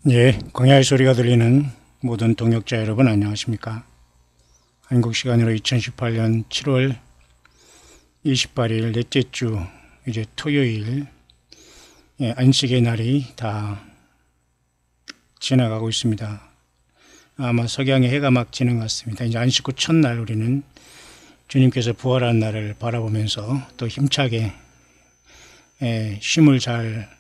예, 광야의 소리가 들리는 모든 동역자 여러분 안녕하십니까? 한국 시간으로 2018년 7월 28일 넷째 주 이제 토요일 안식의 날이 다 지나가고 있습니다. 아마 석양의 해가 막 지는 것 같습니다. 이제 안식 후 첫날 우리는 주님께서 부활한 날을 바라보면서 또 힘차게 쉼을 잘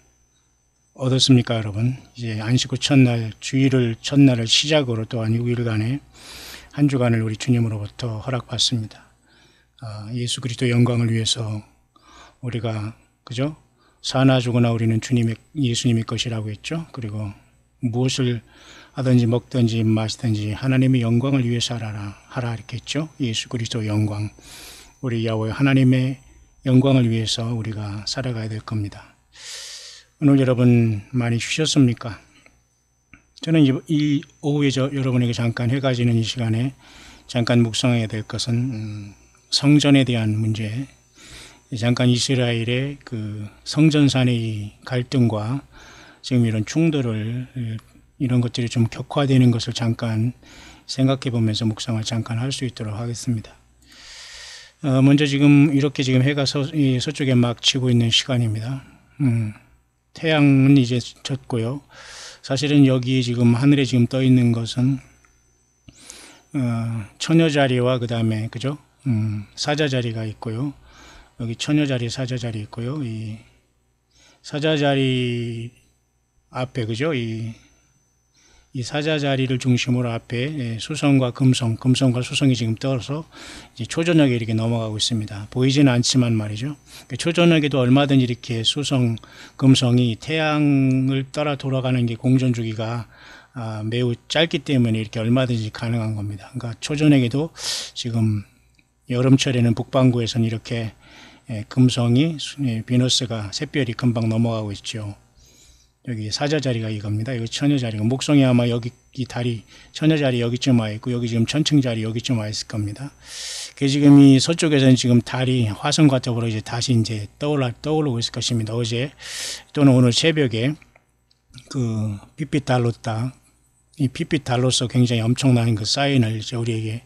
얻었습니까, 여러분? 이제 안식 후 첫날, 주일을 첫날을 시작으로 또한 6일간의 한 주간을 우리 주님으로부터 허락받습니다. 예수 그리스도 영광을 위해서 우리가 그죠? 사나 죽으나 우리는 예수님의 것이라고 했죠. 그리고 무엇을 하든지 먹든지 마시든지 하나님의 영광을 위해서 하라 이렇게 했죠. 예수 그리스도 영광, 우리 야훼 하나님의 영광을 위해서 우리가 살아가야 될 겁니다. 오늘 여러분 많이 쉬셨습니까? 저는 이 오후에 여러분에게 잠깐 해가 지는 이 시간에 잠깐 묵상해야 될 것은 성전에 대한 문제, 잠깐 이스라엘의 그 성전산의 갈등과 지금 이런 충돌을 이런 것들이 좀 격화되는 것을 잠깐 생각해 보면서 묵상을 잠깐 할 수 있도록 하겠습니다. 먼저 지금 이렇게 지금 해가 서쪽에 막 치고 있는 시간입니다. 태양은 이제 졌고요. 사실은 여기 지금 하늘에 지금 떠 있는 것은 처녀자리와 그 다음에 그죠? 사자자리가 있고요. 여기 처녀자리, 사자자리 있고요. 이 사자자리 앞에 그죠? 이 사자자리를 중심으로 앞에 수성과 금성과 수성이 지금 떠서 이제 초저녁에 이렇게 넘어가고 있습니다. 보이지는 않지만 말이죠. 초저녁에도 얼마든지 이렇게 수성, 금성이 태양을 따라 돌아가는 게 공전 주기가 매우 짧기 때문에 이렇게 얼마든지 가능한 겁니다. 그러니까 초저녁에도 지금 여름철에는 북반구에서는 이렇게 금성이 비너스가 샛별이 금방 넘어가고 있죠. 여기 사자자리가 이겁니다. 여기 처녀자리가 목성이 아마 여기 이 다리 처녀자리 여기쯤 와 있고 여기 지금 천층자리 여기쯤 와 있을 겁니다. 그 지금 이 서쪽에서는 지금 달이 화성과 더불어 이제 다시 이제 떠오르고 있을 것입니다. 어제 또는 오늘 새벽에 그 핏빛 달로다 이 핏빛 달로서 굉장히 엄청난 그 사인을 이제 우리에게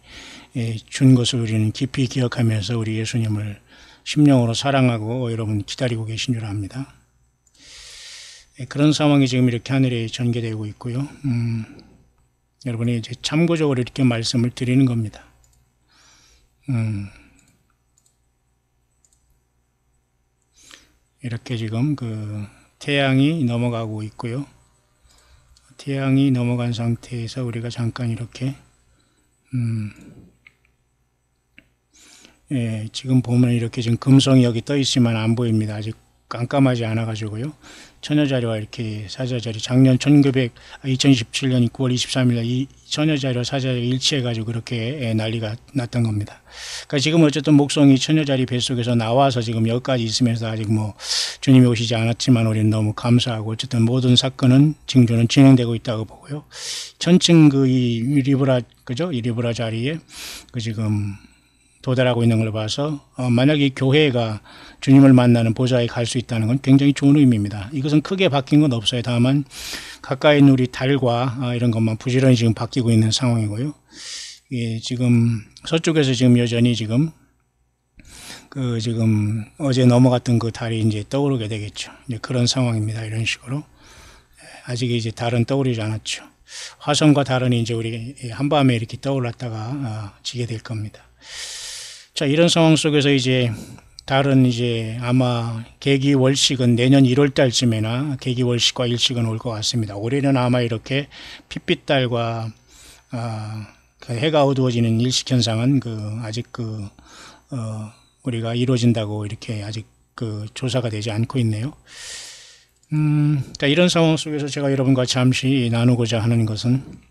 준 것을 우리는 깊이 기억하면서 우리 예수님을 심령으로 사랑하고 여러분 기다리고 계신 줄 압니다. 그런 상황이 지금 이렇게 하늘에 전개되고 있고요. 여러분이 이제 참고적으로 이렇게 말씀을 드리는 겁니다. 이렇게 지금 그 태양이 넘어가고 있고요. 태양이 넘어간 상태에서 우리가 잠깐 이렇게 지금 보면 이렇게 지금 금성이 여기 떠 있지만 안 보입니다. 아직 깜깜하지 않아 가지고요. 처녀자리와 이렇게 사자자리 작년 2017년 9월 23일 이 처녀자리와 사자자리 일치해 가지고 그렇게 난리가 났던 겁니다. 그러니까 지금 어쨌든 목성이 처녀자리 뱃속에서 나와서 지금 여기까지 있으면서 아직 뭐 주님이 오시지 않았지만 우리는 너무 감사하고 어쨌든 모든 사건은 징조는 진행되고 있다고 보고요. 천층 그 이 리브라 자리에 그 지금 도달하고 있는 걸 봐서 만약에 교회가 주님을 만나는 보좌에 갈 수 있다는 건 굉장히 좋은 의미입니다. 이것은 크게 바뀐 건 없어요. 다만 가까이 있는 우리 달과 이런 것만 부지런히 지금 바뀌고 있는 상황이고요. 지금 서쪽에서 지금 여전히 지금 어제 넘어갔던 그 달이 이제 떠오르게 되겠죠. 이제 그런 상황입니다. 이런 식으로 아직 이제 달은 떠오르지 않았죠. 화성과 달은 이제 우리 한밤에 이렇게 떠올랐다가 지게 될 겁니다. 자, 이런 상황 속에서 이제 달은 이제 아마 계기월식은 내년 1월 달쯤에나 계기월식과 일식은 올 것 같습니다. 올해는 아마 이렇게 핏빛달과 그 해가 어두워지는 일식 현상은 아직 우리가 이루어진다고 이렇게 아직 조사가 되지 않고 있네요. 자, 이런 상황 속에서 제가 여러분과 잠시 나누고자 하는 것은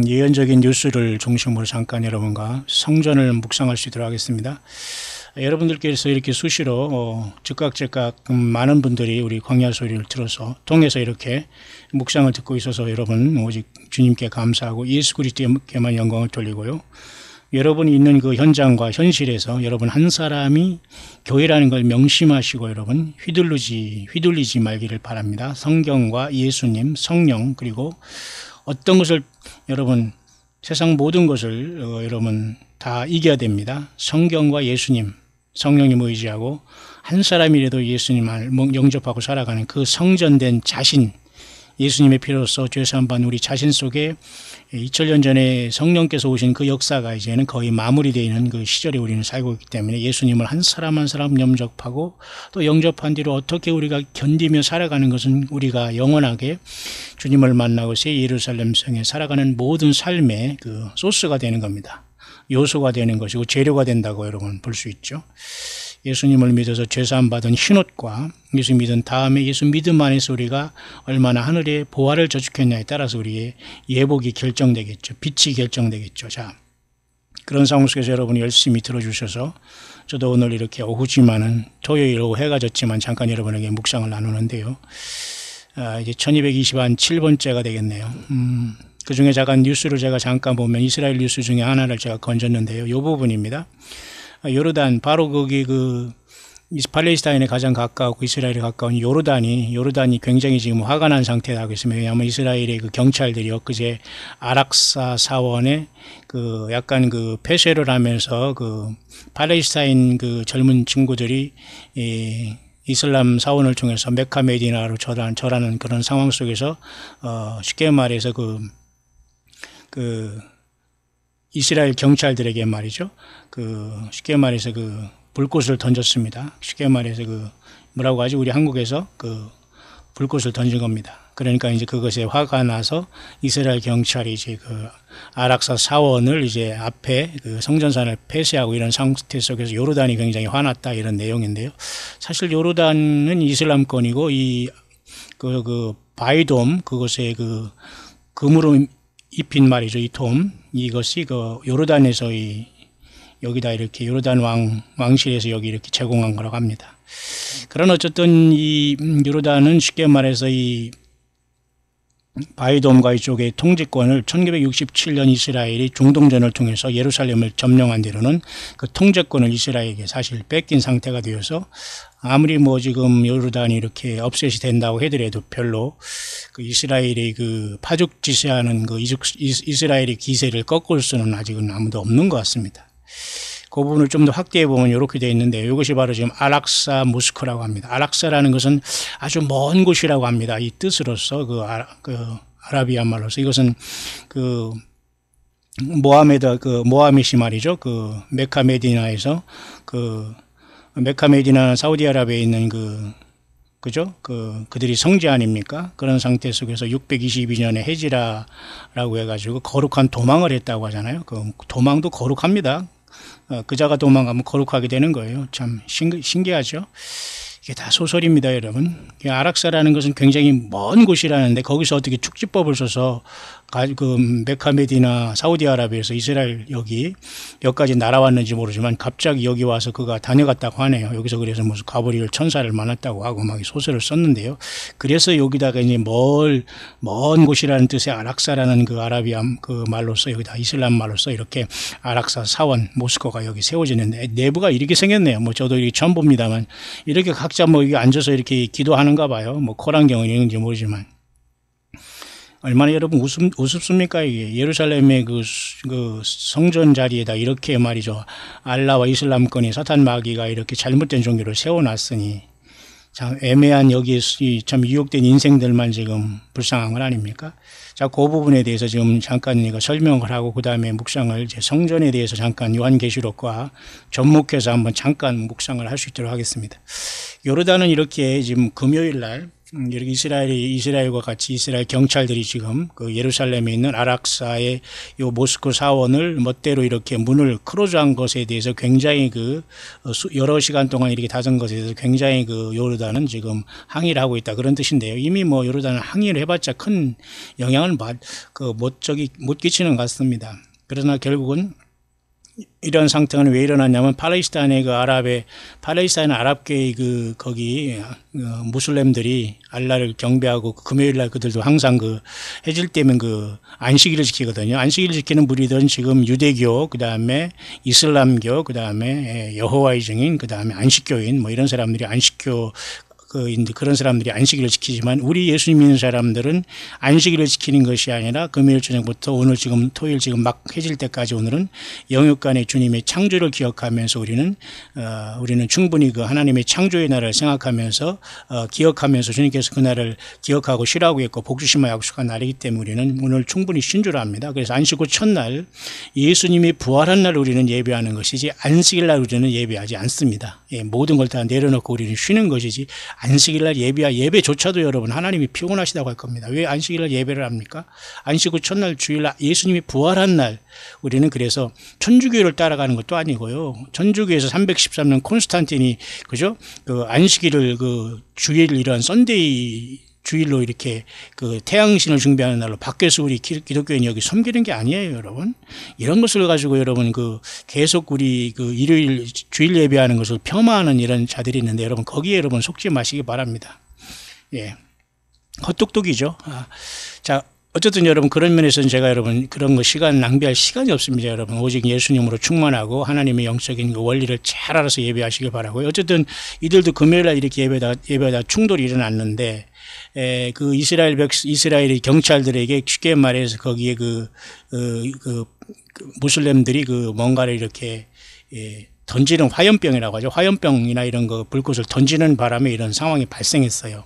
예언적인 뉴스를 중심으로 잠깐 여러분과 성전을 묵상할 수 있도록 하겠습니다. 여러분들께서 이렇게 수시로 즉각 많은 분들이 우리 광야 소리를 통해서 이렇게 묵상을 듣고 있어서 여러분 오직 주님께 감사하고 예수 그리스도께만 영광을 돌리고요. 여러분이 있는 그 현장과 현실에서 여러분 한 사람이 교회라는 걸 명심하시고 여러분 휘둘리지 말기를 바랍니다. 성경과 예수님, 성령, 그리고 어떤 것을 여러분 세상 모든 것을 여러분 다 이겨야 됩니다. 성경과 예수님, 성령님 의지하고 한 사람이라도 예수님을 영접하고 살아가는 그 성전된 자신, 예수님의 피로써 죄사함 받는 우리 자신 속에 2000년 전에 성령께서 오신 그 역사가 이제는 거의 마무리되어 있는 그 시절에 우리는 살고 있기 때문에 예수님을 한 사람 한 사람 영접하고 또 영접한 뒤로 어떻게 우리가 견디며 살아가는 것은 우리가 영원하게 주님을 만나고 새 예루살렘 성에 살아가는 모든 삶의 그 소스가 되는 겁니다. 요소가 되는 것이고 재료가 된다고 여러분 볼 수 있죠. 예수님을 믿어서 죄사함 받은 흰옷과 예수 믿은 다음에 예수 믿음 안에서 우리가 얼마나 하늘의 보화를 저축했냐에 따라서 우리의 예복이 결정되겠죠. 빛이 결정되겠죠. 자, 그런 상황 속에서 여러분이 열심히 들어주셔서 저도 오늘 이렇게 오후지만은 토요일 오후 해가 졌지만 잠깐 여러분에게 묵상을 나누는데요. 이제 1227번째가 되겠네요. 그 중에 잠깐 뉴스를 제가 잠깐 보면 이스라엘 뉴스 중에 하나를 제가 건졌는데요. 이 부분입니다. 요르단, 바로 거기 팔레스타인에 가장 가까웠고 이스라엘에 가까운 요르단이 굉장히 지금 화가 난 상태라고 있습니다. 왜냐하면 이스라엘의 그 경찰들이 엊그제 아락사 사원에 약간 폐쇄를 하면서 팔레스타인 젊은 친구들이 이슬람 사원을 통해서 메카 메디나로 절하는 그런 상황 속에서 쉽게 말해서 이스라엘 경찰들에게 말이죠. 쉽게 말해서 불꽃을 던졌습니다. 쉽게 말해서 뭐라고 하지? 우리 한국에서 불꽃을 던진 겁니다. 그러니까 이제 그것에 화가 나서 이스라엘 경찰이 이제 아락사 사원을 이제 앞에 성전산을 폐쇄하고 이런 상태 속에서 요르단이 굉장히 화났다 이런 내용인데요. 사실 요르단은 이슬람권이고 바이돔 그것에 금으로 입힌 말이죠. 이 돔 이것이 요르단에서 여기다 이렇게 요르단 왕실에서 여기 이렇게 제공한 거라고 합니다. 그런 어쨌든 이 요르단은 쉽게 말해서 이 바이돔과 이쪽의 통치권을 1967년 이스라엘이 중동전을 통해서 예루살렘을 점령한 뒤로는 그 통제권을 이스라엘에게 사실 뺏긴 상태가 되어서 아무리 지금 요르단이 이렇게 업셋이 된다고 하더라도 별로 이스라엘의 파죽지세하는 이스라엘의 기세를 꺾을 수는 아직은 아무도 없는 것 같습니다. 그 부분을 좀 더 확대해 보면 이렇게 되어 있는데 이것이 바로 지금 아락사 모스크라고 합니다. 아락사라는 것은 아주 먼 곳이라고 합니다. 이 뜻으로서 아라비아 말로서 이것은 모하메시 말이죠. 메카 메디나에서 메카 메디나 사우디아라비아에 있는 그죠? 그들이 성지 아닙니까? 그런 상태 속에서 622년에 헤지라라고 해가지고 거룩한 도망을 했다고 하잖아요. 도망도 거룩합니다. 그자가 도망가면 거룩하게 되는 거예요. 참 신기하죠? 이게 다 소설입니다, 여러분. 아락사라는 것은 굉장히 먼 곳이라는데 거기서 어떻게 축지법을 써서 메카 메디나 사우디아라비아에서 이스라엘 여기까지 날아왔는지 모르지만 갑자기 여기 와서 그가 다녀갔다고 하네요. 여기서 그래서 무슨 가브리엘 천사를 만났다고 하고 막 소설을 썼는데요. 그래서 여기다가 이제 먼 곳이라는 뜻의 아락사라는 아라비아 말로서 여기다 이슬람 말로서 이렇게 아락사 사원 모스크가 여기 세워지는데 내부가 이렇게 생겼네요. 저도 이렇게 처음 봅니다만 이렇게 각자 여기 앉아서 이렇게 기도하는가 봐요. 코란경은 있는지 모르지만. 얼마나 여러분 우습습니까? 이게 예루살렘의 성전 자리에다 이렇게 말이죠. 알라와 이슬람권이 사탄 마귀가 이렇게 잘못된 종교를 세워놨으니 참 애매한 여기에 참 유혹된 인생들만 지금 불쌍한 건 아닙니까? 자, 그 부분에 대해서 지금 잠깐 설명을 하고 그 다음에 묵상을 이제 성전에 대해서 잠깐 요한계시록과 접목해서 한번 잠깐 묵상을 할 수 있도록 하겠습니다. 요르단은 이렇게 지금 금요일 날 이렇게 이스라엘과 같이 이스라엘 경찰들이 지금 예루살렘에 있는 아락사의 요 모스크 사원을 멋대로 이렇게 문을 클로즈한 것에 대해서 굉장히 여러 시간 동안 이렇게 닫은 것에 대해서 굉장히 요르단은 지금 항의를 하고 있다 그런 뜻인데요. 이미 요르단은 항의를 해봤자 큰 영향을 못 끼치는 것 같습니다. 그러나 결국은 이런 상태는 왜 일어났냐면 팔레스타인의 팔레스타인 아랍계의 거기 무슬림들이 알라를 경배하고 금요일 날 그들도 항상 해질 때면 안식일을 지키거든요. 안식일을 지키는 무리들은 지금 유대교, 그 다음에 이슬람교, 그 다음에 여호와의 증인, 그 다음에 안식교인 뭐 이런 사람들이 안식교 그런 사람들이 안식일을 지키지만 우리 예수님 믿는 사람들은 안식일을 지키는 것이 아니라 금요일 저녁부터 오늘 지금 토요일 지금 막 해질 때까지 오늘은 영육간의 주님의 창조를 기억하면서 우리는 충분히 하나님의 창조의 날을 생각하면서 기억하면서 주님께서 그 날을 기억하고 쉬라고 했고 복주심과 약속한 날이기 때문에 우리는 오늘 충분히 쉰 줄 압니다. 그래서 안식 후 첫날 예수님이 부활한 날 우리는 예배하는 것이지 안식일 날 우리는 예배하지 않습니다. 모든 걸 다 내려놓고 우리는 쉬는 것이지 안식일날 예배조차도 여러분 하나님이 피곤하시다고 할 겁니다. 왜 안식일날 예배를 합니까? 안식 후 첫날 주일날 예수님이 부활한 날 우리는 그래서 천주교를 따라가는 것도 아니고요. 천주교에서 313년 콘스탄틴이 그죠? 안식일을 주일 이런 썬데이 주일로 이렇게 태양신을 숭배하는 날로 바뀌어서 우리 기독교인이 여기 섬기는 게 아니에요, 여러분. 이런 것을 가지고 여러분 계속 우리 일요일 주일 예배하는 것을 폄하하는 이런 자들이 있는데 여러분 거기에 여러분 속지 마시기 바랍니다. 예. 헛똑똑이죠. 자, 어쨌든 여러분 그런 면에서는 제가 여러분 그런 거 시간 낭비할 시간이 없습니다. 여러분 오직 예수님으로 충만하고 하나님의 영적인 원리를 잘 알아서 예배하시길 바라고요. 어쨌든 이들도 금요일날 이렇게 예배하다 충돌이 일어났는데 이스라엘의 경찰들에게 쉽게 말해서 거기에 무슬림들이 뭔가를 이렇게 던지는 화염병이라고 하죠. 화염병이나 이런 불꽃을 던지는 바람에 이런 상황이 발생했어요.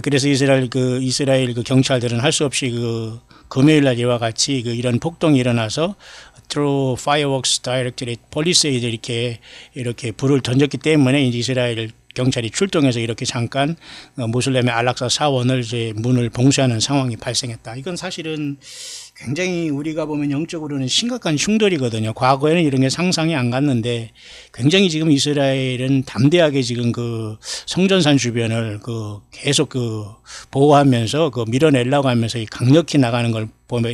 그래서 이스라엘 경찰들은 할 수 없이 금요일 날 이와 같이 이런 폭동이 일어나서 through fireworks directed police에 이렇게 불을 던졌기 때문에 이스라엘 경찰이 출동해서 이렇게 잠깐 무슬림의 알락사 사원을 이제 문을 봉쇄하는 상황이 발생했다. 이건 사실은 굉장히 우리가 보면 영적으로는 심각한 충돌이거든요. 과거에는 이런 게 상상이 안 갔는데 굉장히 지금 이스라엘은 담대하게 지금 성전산 주변을 계속 보호하면서 밀어내려고 하면서 강력히 나가는 걸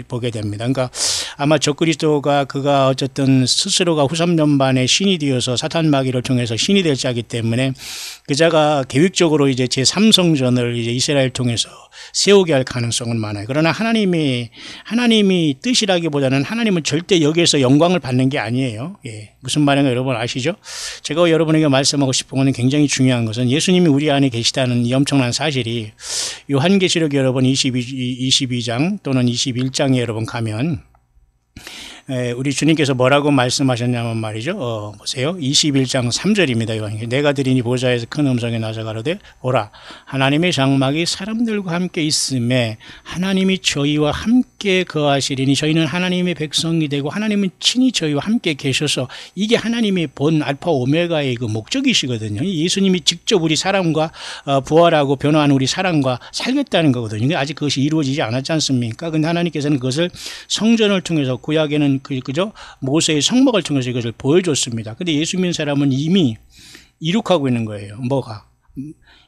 보게 됩니다. 그러니까 아마 적그리스도가 그가 어쨌든 스스로가 후삼년반의 신이 되어서 사탄 마귀를 통해서 신이 될 자이기 때문에 그자가 계획적으로 이제 제3성전을 이제 이스라엘 통해서 세우게 할 가능성은 많아요. 그러나 하나님이 뜻이라기보다는 하나님은 절대 여기에서 영광을 받는 게 아니에요. 예. 무슨 말인가 여러분 아시죠? 제가 여러분에게 말씀하고 싶은 것은 굉장히 중요한 것은 예수님이 우리 안에 계시다는 이 엄청난 사실이 요한계시록 여러분 22장 또는 21장에 여러분 가면 우리 주님께서 뭐라고 말씀하셨냐면 말이죠. 보세요. 21장 3절입니다. 내가 드리니 보좌에서 큰 음성이 나서 가로되 오라 하나님의 장막이 사람들과 함께 있음에 하나님이 저희와 함께 거하시리니 저희는 하나님의 백성이 되고 하나님은 친히 저희와 함께 계셔서 이게 하나님의 본 알파 오메가의 목적이시거든요. 예수님이 직접 우리 사람과 부활하고 변화한 우리 사람과 살겠다는 거거든요. 아직 그것이 이루어지지 않았지 않습니까? 근데 하나님께서는 그것을 성전을 통해서 구약에는 그죠? 모세의 성막을 통해서 이것을 보여줬습니다. 근데 예수 믿는 사람은 이미 이룩하고 있는 거예요. 뭐가?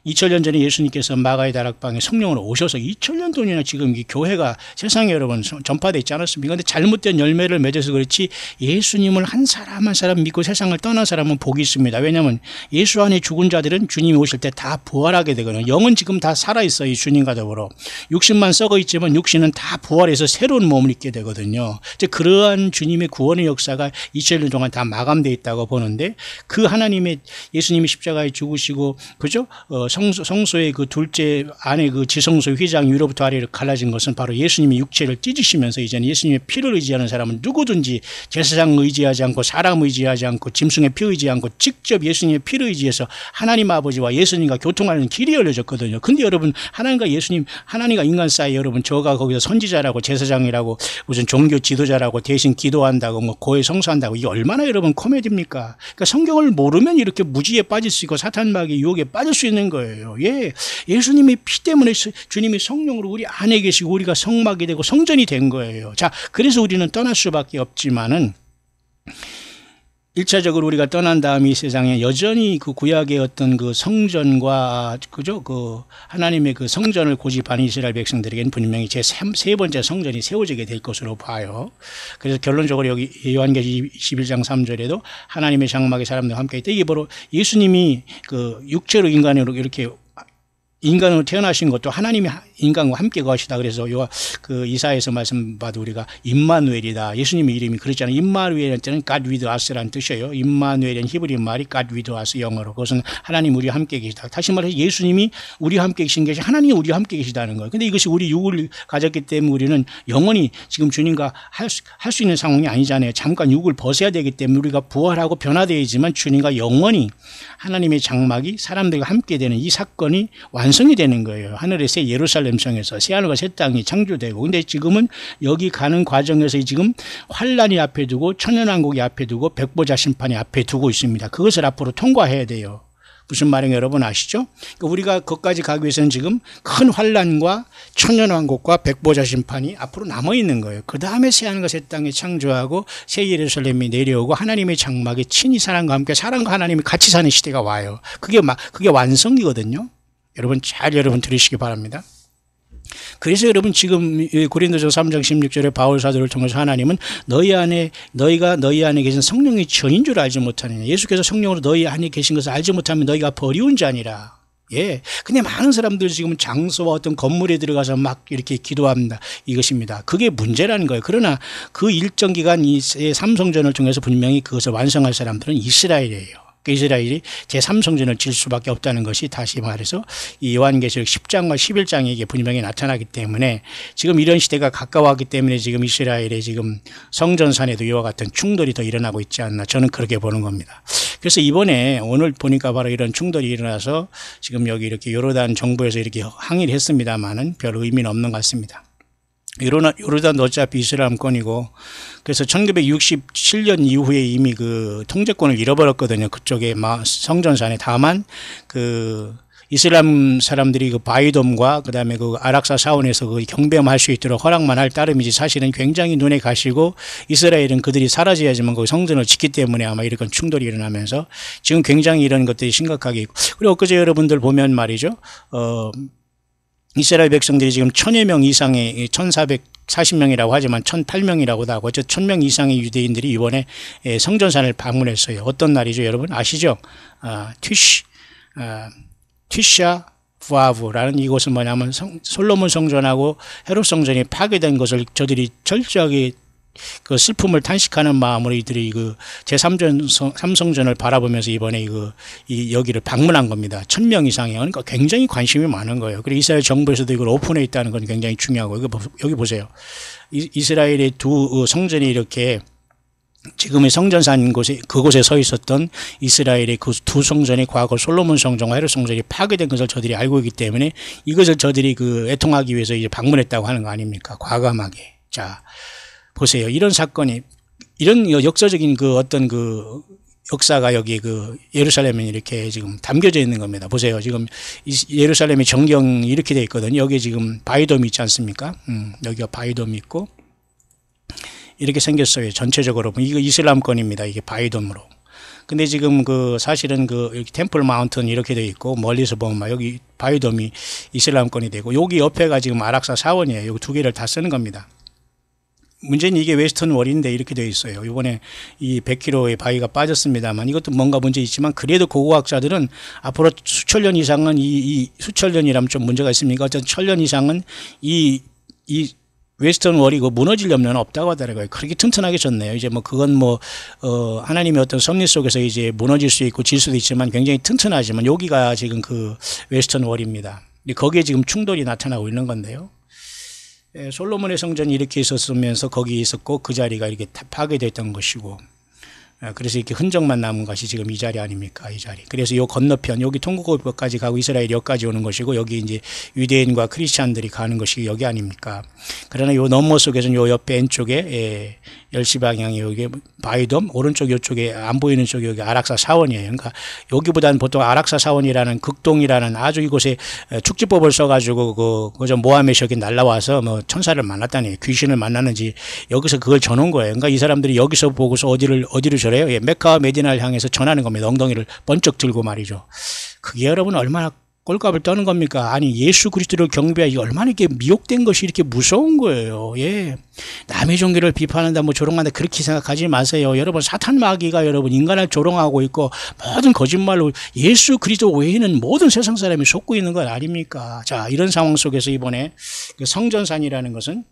2000년 전에 예수님께서 마가의 다락방에 성령으로 오셔서 2000년 동안이나 지금 이 교회가 세상에 여러분 전파되어 있지 않았습니까? 근데 잘못된 열매를 맺어서 그렇지 예수님을 한 사람 한 사람 믿고 세상을 떠난 사람은 복이 있습니다. 왜냐하면 예수 안에 죽은 자들은 주님이 오실 때 다 부활하게 되거든요. 영은 지금 다 살아있어요. 이 주님과 더불어. 육신만 썩어 있지만 육신은 다 부활해서 새로운 몸을 입게 되거든요. 이제 그러한 주님의 구원의 역사가 2000년 동안 다 마감되어 있다고 보는데 그 하나님의 예수님이 십자가에 죽으시고 그죠? 성소의 그 둘째 안에 그 지성소 휘장 위로부터 아래로 갈라진 것은 바로 예수님이 육체를 찢으시면서 이제는 예수님의 피를 의지하는 사람은 누구든지 제사장 의지하지 않고 사람 의지하지 않고 짐승의 피 의지하지 않고 직접 예수님의 피를 의지해서 하나님 아버지와 예수님과 교통하는 길이 열려졌거든요. 근데 여러분 하나님과 예수님 하나님과 인간 사이 여러분 저가 거기서 선지자라고 제사장이라고 무슨 종교 지도자라고 대신 기도한다고 뭐 고해 성사한다고 이게 얼마나 여러분 코미디입니까? 그러니까 성경을 모르면 이렇게 무지에 빠질 수 있고 사탄 마귀 유혹에 빠질 수 있는 거예요. 예, 예수님의 피 때문에 주님이 성령으로 우리 안에 계시고 우리가 성막이 되고 성전이 된 거예요. 자, 그래서 우리는 떠날 수밖에 없지만은 일차적으로 우리가 떠난 다음 이 세상에 여전히 그 구약의 어떤 그 성전과 그죠? 그 하나님의 그 성전을 고집하는 이스라엘 백성들에게는 분명히 세 번째 성전이 세워지게 될 것으로 봐요. 그래서 결론적으로 여기 요한계시 21장 3절에도 하나님의 장막에 사람들과 함께 있다. 이게 바로 예수님이 그 육체로 인간으로 이렇게 인간으로 태어나신 것도 하나님이 인간과 함께 거하시다. 그래서 그 이사야에서 말씀 봐도 우리가 임마누엘이다. 예수님의 이름이 그랬잖아요. 임마누엘은 때는 God with us라는 뜻이에요. 임마누엘은 히브리 말이 God with us 영어로. 그것은 하나님 우리와 함께 계시다. 다시 말해서 예수님이 우리와 함께 계신 것이 하나님이 우리와 함께 계시다는 거예요. 근데 이것이 우리 육을 가졌기 때문에 우리는 영원히 지금 주님과 할 수 있는 상황이 아니잖아요. 잠깐 육을 벗어야 되기 때문에 우리가 부활하고 변화되어야지만 주님과 영원히 하나님의 장막이 사람들과 함께 되는 이 사건이 완성이 되는 거예요. 하늘의 새 예루살렘 성에서 새 하늘과 새 땅이 창조되고. 근데 지금은 여기 가는 과정에서 지금 환란이 앞에 두고 천연왕국이 앞에 두고 백보자 심판이 앞에 두고 있습니다. 그것을 앞으로 통과해야 돼요. 무슨 말인가 여러분 아시죠? 그러니까 우리가 거기까지 가기 위해서는 지금 큰 환란과 천연왕국과 백보자 심판이 앞으로 남아있는 거예요. 그 다음에 새 하늘과 새 땅이 창조하고 새 예루살렘이 내려오고 하나님의 장막에 친히 사람과 함께 사람과 하나님이 같이 사는 시대가 와요. 그게 완성이거든요. 여러분 여러분 들으시기 바랍니다. 그래서 여러분 지금 고린도서 3장 16절에 바울 사도를 통해서 하나님은 너희가 너희 안에 계신 성령의 전인 줄 알지 못하느냐. 예수께서 성령으로 너희 안에 계신 것을 알지 못하면 너희가 버리운 자니라. 예. 근데 많은 사람들이 지금 장소와 어떤 건물에 들어가서 막 이렇게 기도합니다. 이것입니다. 그게 문제라는 거예요. 그러나 그 일정 기간 이 삼성전을 통해서 분명히 그것을 완성할 사람들은 이스라엘이에요. 이스라엘이 제3성전을 질 수밖에 없다는 것이 다시 말해서 이 요한계시록 10장과 11장에 분명히 나타나기 때문에 지금 이런 시대가 가까워하기 때문에 지금 이스라엘의 지금 성전산에도 이와 같은 충돌이 더 일어나고 있지 않나 저는 그렇게 보는 겁니다. 그래서 이번에 오늘 보니까 바로 이런 충돌이 일어나서 지금 여기 이렇게 요르단 정부에서 이렇게 항의를 했습니다만은 별 의미는 없는 것 같습니다. 요르단도 어차피 이스라엘권이고 그래서 1967년 이후에 이미 그 통제권을 잃어버렸거든요. 그쪽에 성전산에. 다만 그 이슬람 사람들이 그 바이돔과 그다음에 그 아락사 사원에서 그 경배할 수 있도록 허락만 할 따름이지 사실은 굉장히 눈에 가시고 이스라엘은 그들이 사라져야지만 그 성전을 짓기 때문에 아마 이런 충돌이 일어나면서 지금 굉장히 이런 것들이 심각하게 있고 그리고 엊그제 여러분들 보면 말이죠. 이스라엘 백성들이 지금 1000여 명 이상의 1440명이라고 하지만 1008명이라고도 하고 1000명 이상의 유대인들이 이번에 성전산을 방문했어요. 어떤 날이죠 여러분 아시죠? 티샤 부아브라는 이곳은 뭐냐면 솔로몬 성전하고 헤롯 성전이 파괴된 것을 저들이 철저하게 그 슬픔을 탄식하는 마음으로 이들이 그 제3성전을 바라보면서 이번에 이 여기를 방문한 겁니다. 1000명 이상이요. 그러니까 굉장히 관심이 많은 거예요. 그리고 이스라엘 정부에서도 이걸 오픈해 있다는 건 굉장히 중요하고 여기 보세요. 이스라엘의 두 성전이 이렇게 지금의 성전산 그곳에 서 있었던 이스라엘의 그 두 성전이 과거 솔로몬 성전과 헤롯 성전이 파괴된 것을 저들이 알고 있기 때문에 이것을 저들이 애통하기 위해서 이제 방문했다고 하는 거 아닙니까? 과감하게. 자. 보세요. 이런 사건이, 이런 역사적인 어떤 역사가 여기 예루살렘에 이렇게 지금 담겨져 있는 겁니다. 보세요. 지금 예루살렘의 전경이 이렇게 되어 있거든요. 여기 지금 바이돔이 있지 않습니까? 여기가 바이돔이 있고, 이렇게 생겼어요. 전체적으로. 이거 이슬람권입니다. 이게 바이돔으로. 근데 지금 사실은 이렇게 템플 마운튼 이렇게 되어 있고, 멀리서 보면 여기 바이돔이 이슬람권이 되고, 여기 옆에가 지금 아락사 사원이에요. 여기 두 개를 다 쓰는 겁니다. 문제는 이게 웨스턴 월인데 이렇게 되어 있어요. 이번에 이 100km의 바위가 빠졌습니다만 이것도 뭔가 문제 있지만 그래도 고고학자들은 앞으로 수천 년 이상은 수천 년이라면 좀 문제가 있습니까? 어쨌든 1000년 이상은 이 웨스턴 월이 무너질 염려는 없다고 하더라고요. 그렇게 튼튼하게 졌네요. 이제 그건 하나님의 어떤 섭리 속에서 이제 무너질 수 있고 질 수도 있지만 굉장히 튼튼하지만 여기가 지금 웨스턴 월입니다. 거기에 지금 충돌이 나타나고 있는 건데요. 솔로몬의 성전이 이렇게 있었으면서 거기 있었고 그 자리가 이렇게 파괴됐던 것이고 그래서 이렇게 흔적만 남은 것이 지금 이 자리 아닙니까? 이 자리. 그래서 이 건너편 여기 통곡까지 가고 이스라엘 여기까지 오는 것이고 여기 이제 유대인과 크리스찬들이 가는 것이 여기 아닙니까? 그러나 요 너머 속에서는 요 옆에 왼쪽에 10시 방향에 여기 바이돔 오른쪽 이쪽에 안 보이는 쪽이 여기 아락사 사원이에요. 그러니까 여기보다는 보통 아락사 사원이라는 극동이라는 아주 이곳에 축지법을 써가지고 그저 모하메석이 날라와서 천사를 만났다니 귀신을 만났는지 여기서 그걸 전한 거예요. 그러니까 이 사람들이 여기서 보고서 어디를 저렇게 전쟁을 해요. 예, 메카와 메디나를 향해서 전하는 겁니다. 엉덩이를 번쩍 들고 말이죠. 그게 여러분 얼마나 꼴값을 떠는 겁니까? 아니, 예수 그리스도를 경배하기 얼마나 이렇게 미혹된 것이 이렇게 무서운 거예요. 예. 남의 종교를 비판한다, 뭐 조롱한다, 그렇게 생각하지 마세요. 여러분, 사탄 마귀가 여러분 인간을 조롱하고 있고 모든 거짓말로 예수 그리스도 외에는 모든 세상 사람이 속고 있는 것 아닙니까? 자, 이런 상황 속에서 이번에 그 성전산이라는 것은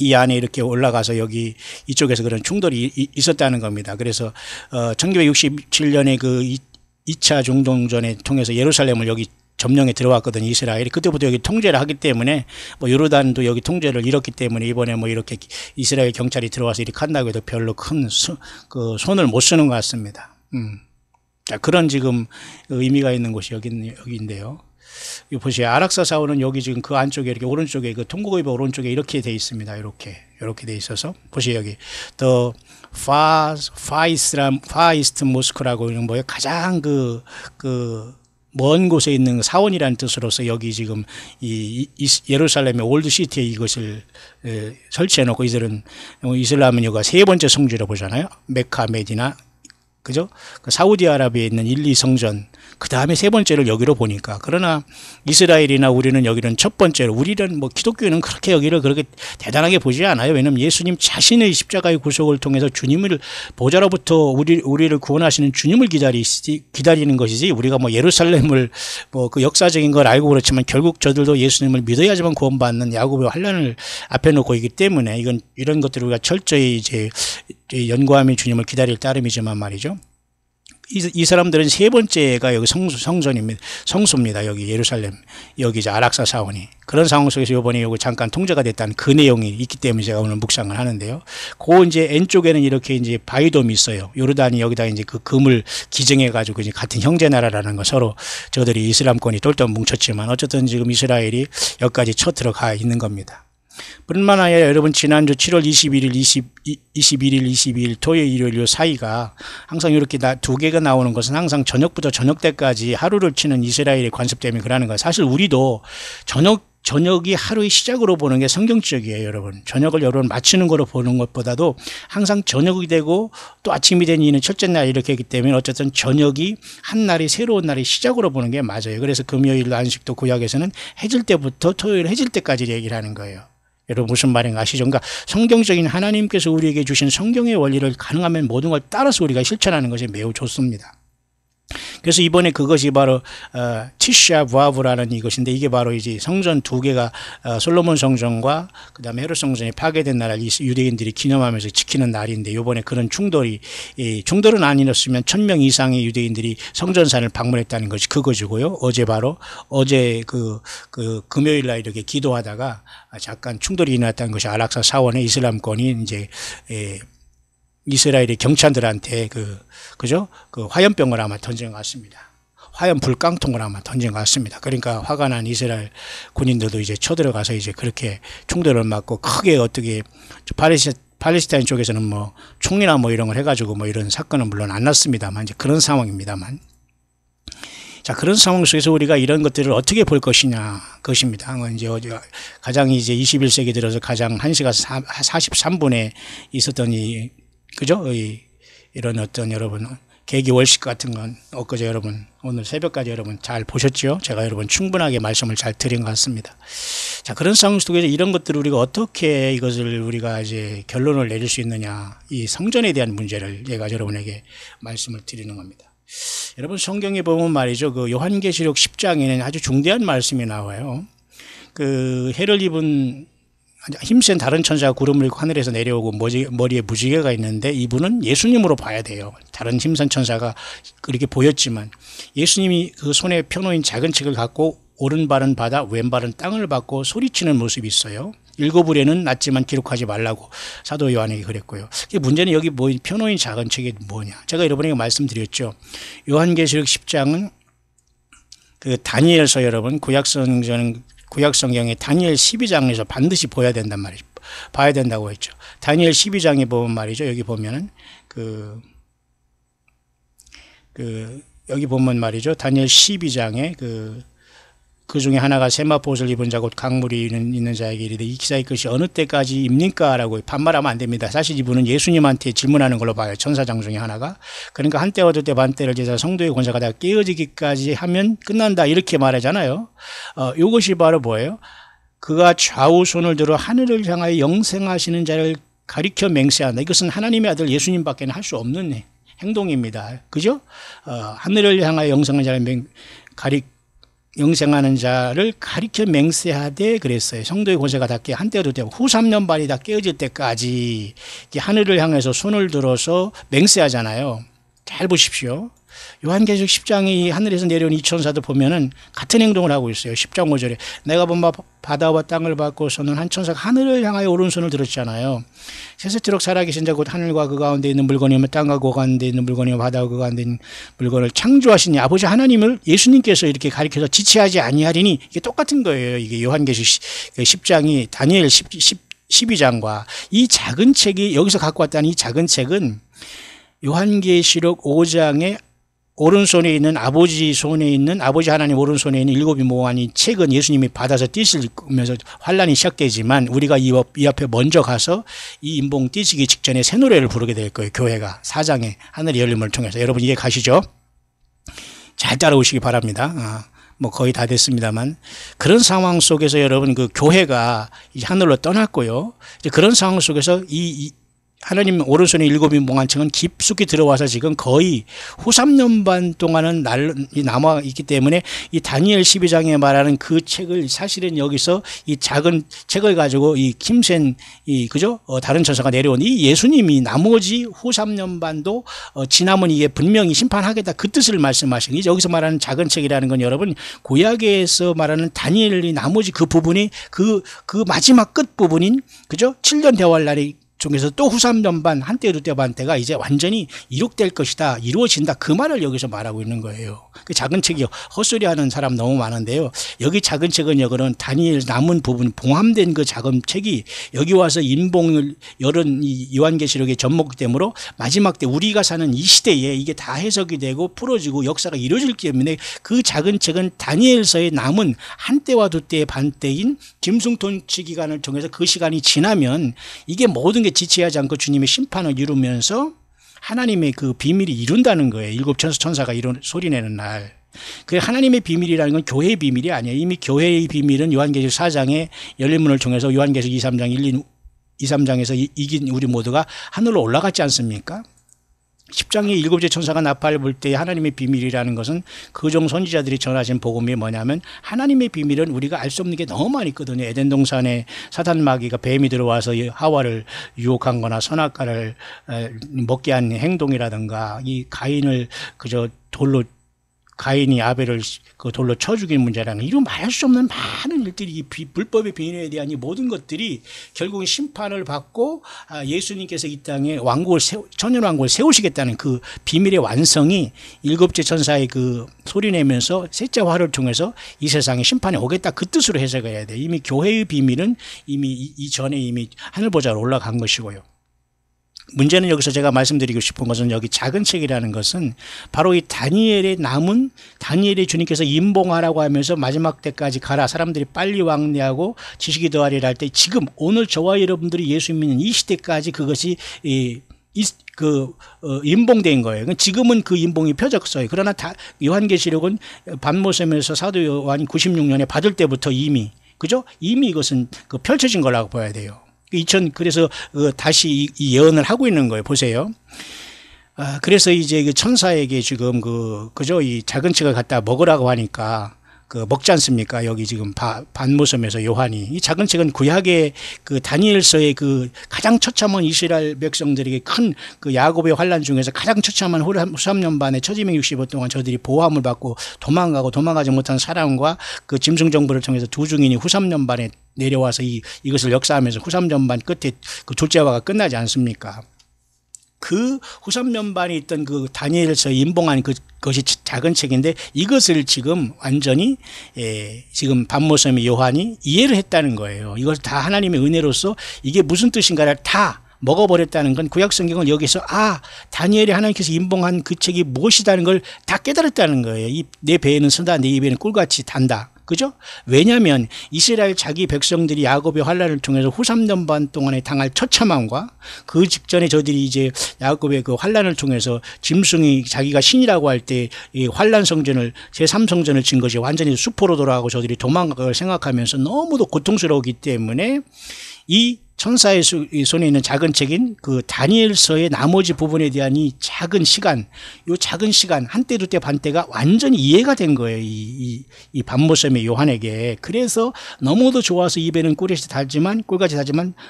이 안에 이렇게 올라가서 여기 이쪽에서 그런 충돌이 있었다는 겁니다. 그래서 1967년에 그 2차 중동전에 통해서 예루살렘을 여기 점령에 들어왔거든요. 이스라엘이. 그때부터 여기 통제를 하기 때문에 뭐 요르단도 여기 통제를 잃었기 때문에 이번에 뭐 이렇게 이스라엘 경찰이 들어와서 이렇게 한다고 해도 별로 큰 손을 못 쓰는 것 같습니다. 자, 그런 지금 의미가 있는 곳이 여기인데요. 이 보세요. 아락사 사원은 여기 지금 그 안쪽에 이렇게 오른쪽에 그 통곡의벽 오른쪽에 이렇게 돼 있습니다. 이렇게 돼 있어서 보세요. 여기 The Far East Mosque라고 이런 뭐예요. 가장 먼 곳에 있는 사원이라는 뜻으로서 여기 지금 이 예루살렘의 올드시티에 이것을 설치해 놓고 이들은 이슬람은 여기가 세 번째 성지로 보잖아요. 메카, 메디나, 그죠? 그 사우디아라비아에 있는 1, 2성전, 그 다음에 세 번째를 여기로 보니까. 그러나 이스라엘이나 우리는 여기는 첫 번째로, 우리는 뭐 기독교는 그렇게 여기를 그렇게 대단하게 보지 않아요. 왜냐하면 예수님 자신의 십자가의 구속을 통해서 주님을 보좌로부터 우리를 구원하시는 주님을 기다리는 것이지, 우리가 뭐 예루살렘을 뭐 그 역사적인 걸 알고 그렇지만 결국 저들도 예수님을 믿어야지만 구원받는 야곱의 환란을 앞에 놓고 있기 때문에 이런 것들을 우리가 철저히 이제 연구하며 주님을 기다릴 따름이지만 말이죠. 이 사람들은 세 번째가 여기 성전입니다. 성소입니다. 여기 예루살렘. 여기 이제 아락사 사원이. 그런 상황 속에서 이번에 여기 잠깐 통제가 됐다는 그 내용이 있기 때문에 제가 오늘 묵상을 하는데요. 그 이제 N쪽에는 이렇게 이제 바이돔이 있어요. 요르단이 여기다 이제 그 금을 기증해가지고 이제 같은 형제 나라라는 거 서로 저들이 이슬람권이 똘똘 뭉쳤지만 어쨌든 지금 이스라엘이 여기까지 쳐 들어가 있는 겁니다. 뿐만 아니라 여러분 지난주 7월 21일, 21일, 22일 토요일, 일요일 요 사이가 항상 이렇게 두 개가 나오는 것은 항상 저녁부터 저녁 때까지 하루를 치는 이스라엘의 관습 때문에 그러는 거예요. 사실 우리도 저녁이 하루의 시작으로 보는 게 성경적이에요, 여러분. 저녁을 여러분 마치는 거로 보는 것보다도 항상 저녁이 되고 또 아침이 된 이는 첫째 날 이렇게 했기 때문에 어쨌든 저녁이 한 날이 새로운 날의 시작으로 보는 게 맞아요. 그래서 금요일 안식도 구약에서는 해질 때부터 토요일 해질 때까지 얘기를 하는 거예요. 여러분 무슨 말인가 아시죠? 그러니까 성경적인 하나님께서 우리에게 주신 성경의 원리를 가능하면 모든 걸 따라서 우리가 실천하는 것이 매우 좋습니다. 그래서 이번에 그것이 바로 티샤 브아브라는 이것인데, 이게 바로 이제 성전 두 개가 솔로몬 성전과 그다음에 헤롯 성전이 파괴된 날을 유대인들이 기념하면서 지키는 날인데, 이번에 그런 충돌은 아니었으면 1000명 이상의 유대인들이 성전산을 방문했다는 것이 그거지고요. 어제 그 금요일 날 이렇게 기도하다가 잠깐 충돌이 일어났다는 것이 아락사 사원의 이슬람권이 이제 이스라엘의 경찰들한테 그죠? 그 화염병을 아마 던진 것 같습니다. 화염 불깡통을 아마 던진 것 같습니다. 그러니까 화가 난 이스라엘 군인들도 이제 쳐들어가서 이제 그렇게 총들을 맞고 크게 어떻게 팔레스타인 쪽에서는 뭐 총이나 뭐 이런 걸 해가지고 뭐 이런 사건은 물론 안 났습니다만 이제 그런 상황입니다만. 자, 그런 상황 속에서 우리가 이런 것들을 어떻게 볼 것이냐, 것입니다. 이제 가장 이제 21세기 들어서 가장 1시간 43분에 있었던 그죠? 이런 어떤 여러분 계기 월식 같은 건 엊그제 여러분 오늘 새벽까지 여러분 잘 보셨죠? 제가 여러분 충분하게 말씀을 잘 드린 것 같습니다. 자, 그런 상황 속에서 이런 것들을 우리가 어떻게 이것을 우리가 이제 결론을 내릴 수 있느냐, 이 성전에 대한 문제를 제가 여러분에게 말씀을 드리는 겁니다. 여러분 성경에 보면 말이죠, 그 요한계시록 10장에는 아주 중대한 말씀이 나와요. 그 해를 입은 힘센 다른 천사가 구름을 입고 하늘에서 내려오고 머리에 무지개가 있는데, 이분은 예수님으로 봐야 돼요. 다른 힘센 천사가 그렇게 보였지만 예수님이 그 손에 펴놓인 작은 책을 갖고 오른발은 바다 왼발은 땅을 받고 소리치는 모습이 있어요. 읽어보려는 낫지만 기록하지 말라고 사도 요한에게 그랬고요. 문제는 여기 뭐 펴놓인 작은 책이 뭐냐, 제가 여러분에게 말씀드렸죠. 요한계시록 10장은 그 다니엘서, 여러분 구약성경의 다니엘 12장에서 반드시 봐야 된다고 했죠. 다니엘 12장에 보면 말이죠, 여기 보면은 여기 보면 말이죠, 다니엘 12장에 그 중에 하나가 세마포 옷을 입은 자 곧 강물이 있는 자에게 이르되 이 기사의 것이 어느 때까지입니까? 라고 반말하면 안 됩니다. 사실 이분은 예수님한테 질문하는 걸로 봐요. 천사장 중에 하나가. 그러니까 한때와 두때 반때를 제자 성도의 권세가 다 깨어지기까지 하면 끝난다 이렇게 말하잖아요. 이것이 바로 뭐예요? 그가 좌우 손을 들어 하늘을 향하여 영생하시는 자를 가리켜 맹세한다. 이것은 하나님의 아들 예수님밖에 할 수 없는 행동입니다. 그죠? 하늘을 향하여 영생하는 자를 영생하는 자를 가리켜 맹세하되 그랬어요. 성도의 권세가 닿게 한때도 되고 후 3년 반이 다 깨어질 때까지 하늘을 향해서 손을 들어서 맹세하잖아요. 잘 보십시오. 요한계시록 10장이 하늘에서 내려온 이 천사도 보면은 같은 행동을 하고 있어요. 10장 5절에 내가 본 바다와 땅을 밟고서는 한 천사가 하늘을 향하여 오른손을 들었잖아요. 세세토록 살아계신 자 곧 하늘과 그 가운데 있는 물건이며 땅과 그 가운데 있는 물건이며 바다와 그 가운데 있는 물건을 창조하신 아버지 하나님을 예수님께서 이렇게 가리켜서 지체하지 아니하리니 이게 똑같은 거예요. 이게 요한계시록 10장이 다니엘 12장과 이 작은 책이 여기서 갖고 왔다는 이 작은 책은 요한계시록 5장에 오른손에 있는 아버지 손에 있는 아버지 하나님 오른손에 있는 일곱이 모아한 이 책은 예수님이 받아서 띠실 거면서 환란이 시작되지만 우리가 이 앞에 먼저 가서 이 인봉 띠시기 직전에 새 노래를 부르게 될 거예요. 교회가 사장의 하늘의 열림을 통해서. 여러분 이해 가시죠? 잘 따라오시기 바랍니다. 뭐 거의 다 됐습니다만 그런 상황 속에서 여러분 그 교회가 이제 하늘로 떠났고요. 이제 그런 상황 속에서 하나님 오른손에 일곱이 몽한 책은 깊숙이 들어와서 지금 거의 후 3년 반 동안은 남아 있기 때문에 이 다니엘 12장에 말하는 그 책을 사실은 여기서 이 작은 책을 가지고 이 김센 그죠? 다른 천사가 내려온 이 예수님이 나머지 후 3년 반도 지나면 이게 분명히 심판하겠다 그 뜻을 말씀하신 이제 여기서 말하는 작은 책이라는 건 여러분 구약에서 말하는 다니엘이 나머지 그 부분이 그 마지막 끝 부분인 그죠? 7년 대활 날이 중에서 또 후 3년 반 한때 두때 반때가 이제 완전히 이룩될 것이다 이루어진다 그 말을 여기서 말하고 있는 거예요. 그 작은 책이 헛소리하는 사람 너무 많은데요. 여기 작은 책은 여기는 다니엘 남은 부분 봉함된 그 작은 책이 여기 와서 인봉을 열은 이 요한계시록의 접목되므로 마지막 때 우리가 사는 이 시대에 이게 다 해석이 되고 풀어지고 역사가 이루어지기 때문에 그 작은 책은 다니엘서에 남은 한때와 두때의 반때인 짐승통치 기간을 통해서 그 시간이 지나면 이게 모든 게 지체하지 않고 주님의 심판을 이루면서 하나님의 그 비밀이 이룬다는 거예요. 일곱 천사가 소리내는 날. 그 하나님의 비밀이라는 건 교회의 비밀이 아니에요. 이미 교회의 비밀은 요한계시록 4장의 열린문을 통해서 요한계시록 2, 3장에서 이긴 우리 모두가 하늘로 올라갔지 않습니까? 10장의 일곱째 천사가 나팔을 불 때 하나님의 비밀이라는 것은 그종 선지자들이 전하신 복음이 뭐냐면 하나님의 비밀은 우리가 알 수 없는 게 너무 많이 있거든요. 에덴 동산에 사탄 마귀가 뱀이 들어와서 하와를 유혹한 거나 선악과를 먹게 한 행동이라든가 이 가인을 그저 가인이 아벨을 그 돌로 쳐 죽인 문제라는 이런 말할 수 없는 많은 일들이 이 불법의 비밀에 대한 이 모든 것들이 결국은 심판을 받고 예수님께서 이 땅에 천년 왕국을 세우시겠다는 그 비밀의 완성이 일곱째 천사의 그 소리내면서 셋째 화를 통해서 이 세상에 심판이 오겠다 그 뜻으로 해석해야 돼요. 이미 교회의 비밀은 이미 이전에 이미 하늘보좌로 올라간 것이고요. 문제는 여기서 제가 말씀드리고 싶은 것은 여기 작은 책이라는 것은 바로 이 다니엘의 남은 다니엘의 주님께서 인봉하라고 하면서 마지막 때까지 가라 사람들이 빨리 왕래하고 지식이 더하리라 할 때 지금 오늘 저와 여러분들이 예수 믿는 이 시대까지 그것이 인봉된 거예요. 지금은 그 인봉이 펴졌어요. 그러나 요한계시록은 반모섬에서 사도 요한이 96년에 받을 때부터 이미 그죠? 이미 이것은 펼쳐진 거라고 봐야 돼요. 그래서 다시 이 예언을 하고 있는 거예요. 보세요. 그래서 이제 그 천사에게 지금 그죠? 이 작은 책을 갖다 먹으라고 하니까 먹지 않습니까? 여기 지금 반모섬에서 요한이. 이 작은 책은 구약의 그 다니엘서의 그 가장 처참한 이스라엘 백성들에게 큰 그 야곱의 환란 중에서 가장 처참한 후 3년 반에 1260일 동안 저들이 보호함을 받고 도망가지 못한 사람과 그 짐승 정부를 통해서 두 증인이 후 3년 반에 내려와서 이것을 역사하면서 후 3년 반 끝에 그 둘째 화가 끝나지 않습니까? 그 후 3년 반에 있던 그 다니엘서 인봉한 그것이 작은 책인데 이것을 지금 완전히 지금 반모섬의 요한이 이해를 했다는 거예요. 이걸 다 하나님의 은혜로서 이게 무슨 뜻인가를 다 먹어버렸다는 건 구약 성경을 여기서 다니엘이 하나님께서 인봉한 그 책이 무엇이다는 걸 다 깨달았다는 거예요. 내 배에는 쓰다 내 입에는 꿀같이 단다. 그죠? 왜냐하면 이스라엘 자기 백성들이 야곱의 환란을 통해서 후 3년 반 동안에 당할 처참함과 그 직전에 저들이 이제 야곱의 그 환란을 통해서 짐승이 자기가 신이라고 할 때 이 환란 성전을 제3성전을 진 것이 완전히 수포로 돌아가고 저들이 도망갈 걸 생각하면서 너무도 고통스러우기 때문에 이 천사의 손에 있는 작은 책인 그 다니엘서의 나머지 부분에 대한 이 작은 시간, 요 작은 시간, 한때 두때 반때가 완전히 이해가 된 거예요. 이 반모섬의 요한에게. 그래서 너무도 좋아서 입에는 꿀같이 달지만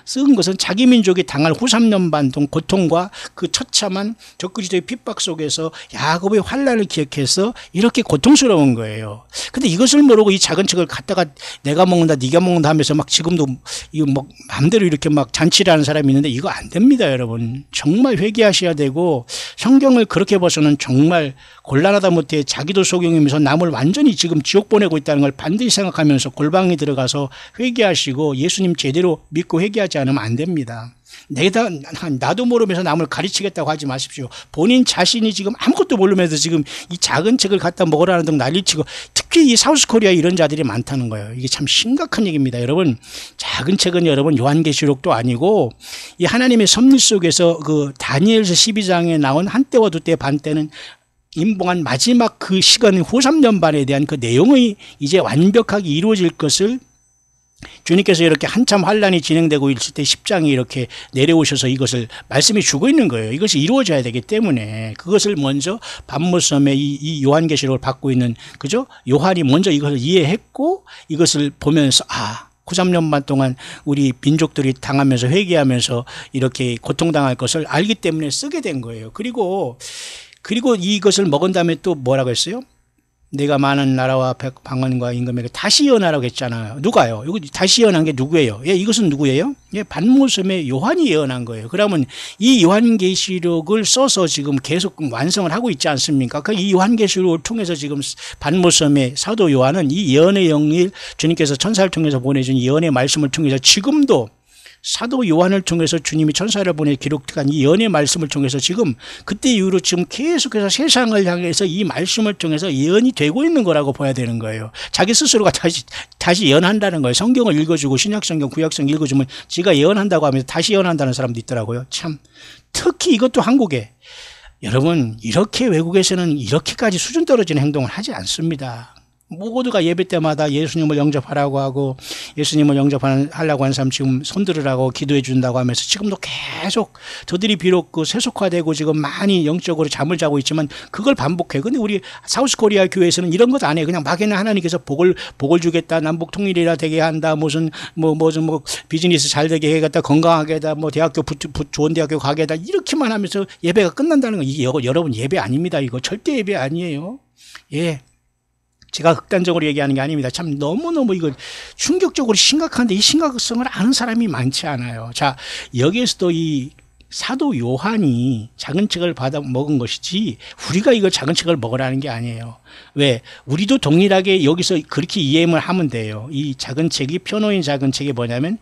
쓴 것은 자기 민족이 당할 후 3년 반 동안 고통과 그 처참한 적그리스도의 핍박 속에서 야곱의 환란을 기억해서 이렇게 고통스러운 거예요. 근데 이것을 모르고 이 작은 책을 갖다가 내가 먹는다, 네가 먹는다 하면서 막 지금도 이거 뭐 마음대로 이렇게 막 잔치를 하는 사람이 있는데 이거 안 됩니다, 여러분. 정말 회개하셔야 되고 성경을 그렇게 봐서는 정말 곤란하다 못해 자기도 속용이면서 남을 완전히 지금 지옥 보내고 있다는 걸 반드시 생각하면서 골방에 들어가서 회개하시고 예수님 제대로 믿고 회개하지 않으면 안 됩니다. 나도 모르면서 남을 가르치겠다고 하지 마십시오. 본인 자신이 지금 아무것도 모르면서 지금 이 작은 책을 갖다 먹으라는 등 난리치고 특히 이 사우스코리아에 이런 자들이 많다는 거예요. 이게 참 심각한 얘기입니다. 여러분, 작은 책은 여러분 요한계시록도 아니고 이 하나님의 섭리 속에서 그 다니엘서 12장에 나온 한때와 두때 반때는 임봉한 마지막 그 시간 후 3년 반에 대한 그 내용이 이제 완벽하게 이루어질 것을 주님께서 이렇게 한참 환란이 진행되고 있을 때 10장이 이렇게 내려오셔서 이것을 말씀해 주고 있는 거예요. 이것이 이루어져야 되기 때문에 그것을 먼저 반모섬의 이 요한계시록을 받고 있는 그죠? 요한이 먼저 이것을 이해했고 이것을 보면서 후 3년 반 동안 우리 민족들이 당하면서 회개하면서 이렇게 고통당할 것을 알기 때문에 쓰게 된 거예요. 그리고 이것을 먹은 다음에 또 뭐라고 했어요? 내가 많은 나라와 방언과 임금에게 다시 예언하라고 했잖아요. 누가요? 이거 다시 예언한 게 누구예요? 예, 이것은 누구예요? 예, 반모섬의 요한이 예언한 거예요. 그러면 이 요한계시록을 써서 지금 계속 완성을 하고 있지 않습니까? 이 요한계시록을 통해서 지금 반모섬의 사도 요한은 이 예언의 영일 주님께서 천사를 통해서 보내준 예언의 말씀을 통해서 지금도 사도 요한을 통해서 주님이 천사를 보내 기록한 이 예언의 말씀을 통해서 지금 그때 이후로 지금 계속해서 세상을 향해서 이 말씀을 통해서 예언이 되고 있는 거라고 봐야 되는 거예요. 자기 스스로가 다시 예언한다는 거예요. 성경을 읽어주고 신약성경, 구약성경 읽어주면 지가 예언한다고 하면서 다시 예언한다는 사람도 있더라고요. 참 특히 이것도 한국에 여러분 이렇게 외국에서는 이렇게까지 수준 떨어지는 행동을 하지 않습니다. 모두가 예배 때마다 예수님을 영접하라고 하고 예수님을 영접하려고 하는 사람 지금 손들으라고 기도해 준다고 하면서 지금도 계속 저들이 비록 그 세속화되고 지금 많이 영적으로 잠을 자고 있지만 그걸 반복해요. 근데 우리 사우스코리아 교회에서는 이런 것 안 해요. 그냥 막연히 하나님께서 복을 주겠다, 남북 통일이라 되게 한다, 무슨 비즈니스 잘 되게 해겠다, 건강하게 하다, 대학교 좋은 대학교 가게 하다 이렇게만 하면서 예배가 끝난다는 거. 이게 여러분 예배 아닙니다. 이거 절대 예배 아니에요. 예. 제가 극단적으로 얘기하는 게 아닙니다. 참 너무너무 이거 충격적으로 심각한데 이 심각성을 아는 사람이 많지 않아요. 자, 여기에서도 이 사도 요한이 작은 책을 받아 먹은 것이지 우리가 이거 작은 책을 먹으라는 게 아니에요. 왜? 우리도 동일하게 여기서 그렇게 이해를 하면 돼요. 이 작은 책이 펴놓인 작은 책이 뭐냐면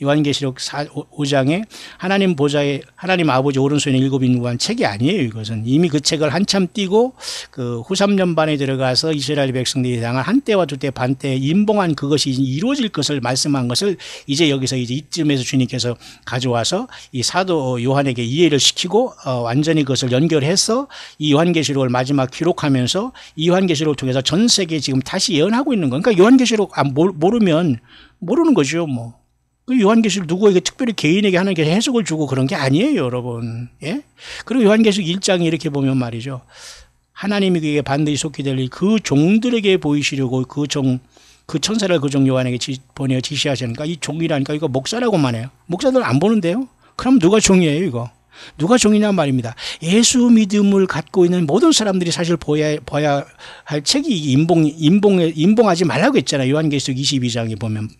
요한계시록 5장에 하나님 보좌에 하나님 아버지 오른손에 일곱 인구한 책이 아니에요. 이것은 이미 그 책을 한참 띄고 그 후 3년 반에 들어가서 이스라엘 백성들이 당한 한때와 두때 반때 임봉한 그것이 이루어질 것을 말씀한 것을 이제 여기서 이제 이쯤에서 주님께서 가져와서 이 사도 요한에게 이해를 시키고 완전히 그것을 연결해서 이 요한계시록을 마지막 기록하면서 이 요한계시록을 통해서 전 세계에 지금 다시 예언하고 있는 거예요. 그러니까 요한계시록 모르면 모르는 거죠, 뭐. 그 요한계시록 누구에게 특별히 개인에게 하나님께서 해석을 주고 그런 게 아니에요, 여러분. 예? 그리고 요한계시록 1장에 이렇게 보면 말이죠. 하나님이 그에게 반드시 속히 될 그 종들에게 보이시려고 그 천사를 그 종 요한에게 보내어 지시하시니까 이 종이라니까 이거 목사라고만 해요. 목사들 안 보는데요? 그럼 누가 종이에요, 이거? 누가 종이냐 말입니다. 예수 믿음을 갖고 있는 모든 사람들이 사실 봐야 할 책이 임봉하지 말라고 했잖아요. 요한계시록 22장에 보면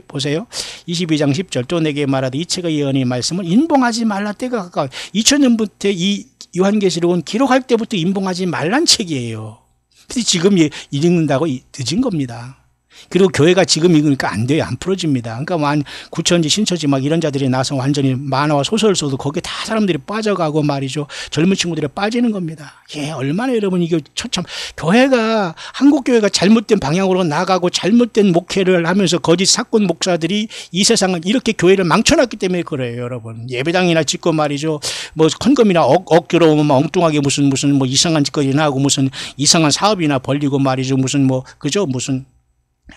보세요. 22장 10절 또 내게 말하되 이 책의 예언의 말씀을 임봉하지 말라 때가 가까워. 2000년부터 이 요한계시록은 기록할 때부터 임봉하지 말란 책이에요. 근데 지금 읽는다고 늦은 겁니다. 그리고 교회가 지금 이거니까 안 돼요. 안 풀어집니다. 그러니까 뭐 한 구천지, 신처지 막 이런 자들이 나서 완전히 만화와 소설을 써도 거기에 다 사람들이 빠져가고 말이죠. 젊은 친구들이 빠지는 겁니다. 예, 얼마나 여러분 이게 처참 교회가 한국 교회가 잘못된 방향으로 나가고 잘못된 목회를 하면서 거짓 사건 목사들이 이 세상을 이렇게 교회를 망쳐놨기 때문에 그래요, 여러분. 예배당이나 짓고 말이죠. 뭐 헌금이나 억지로 뭐 엉뚱하게 무슨 뭐 이상한 짓거리나 하고 무슨 이상한 사업이나 벌리고 말이죠. 무슨 뭐 그죠? 무슨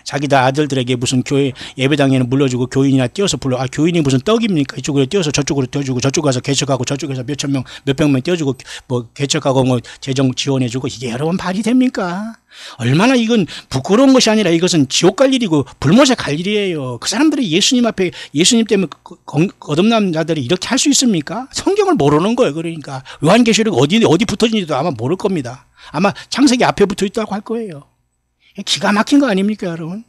자기들 아들들에게 무슨 교회 예배당에는 물려주고 교인이나 띄어서 불러. 아, 교인이 무슨 떡입니까? 이쪽으로 띄어서 저쪽으로 띄워주고 저쪽 가서 개척하고 저쪽에서 몇천 명, 몇백 명 띄워주고 뭐 개척하고 뭐 재정 지원해주고 이게 여러분 말이 됩니까? 얼마나 이건 부끄러운 것이 아니라 이것은 지옥 갈 일이고 불못에 갈 일이에요. 그 사람들이 예수님 앞에 예수님 때문에 거듭난 자들이 이렇게 할 수 있습니까? 성경을 모르는 거예요. 그러니까 요한계시록 어디 붙어진지도 아마 모를 겁니다. 아마 창세기 앞에 붙어 있다고 할 거예요. 기가 막힌 거 아닙니까, 여러분?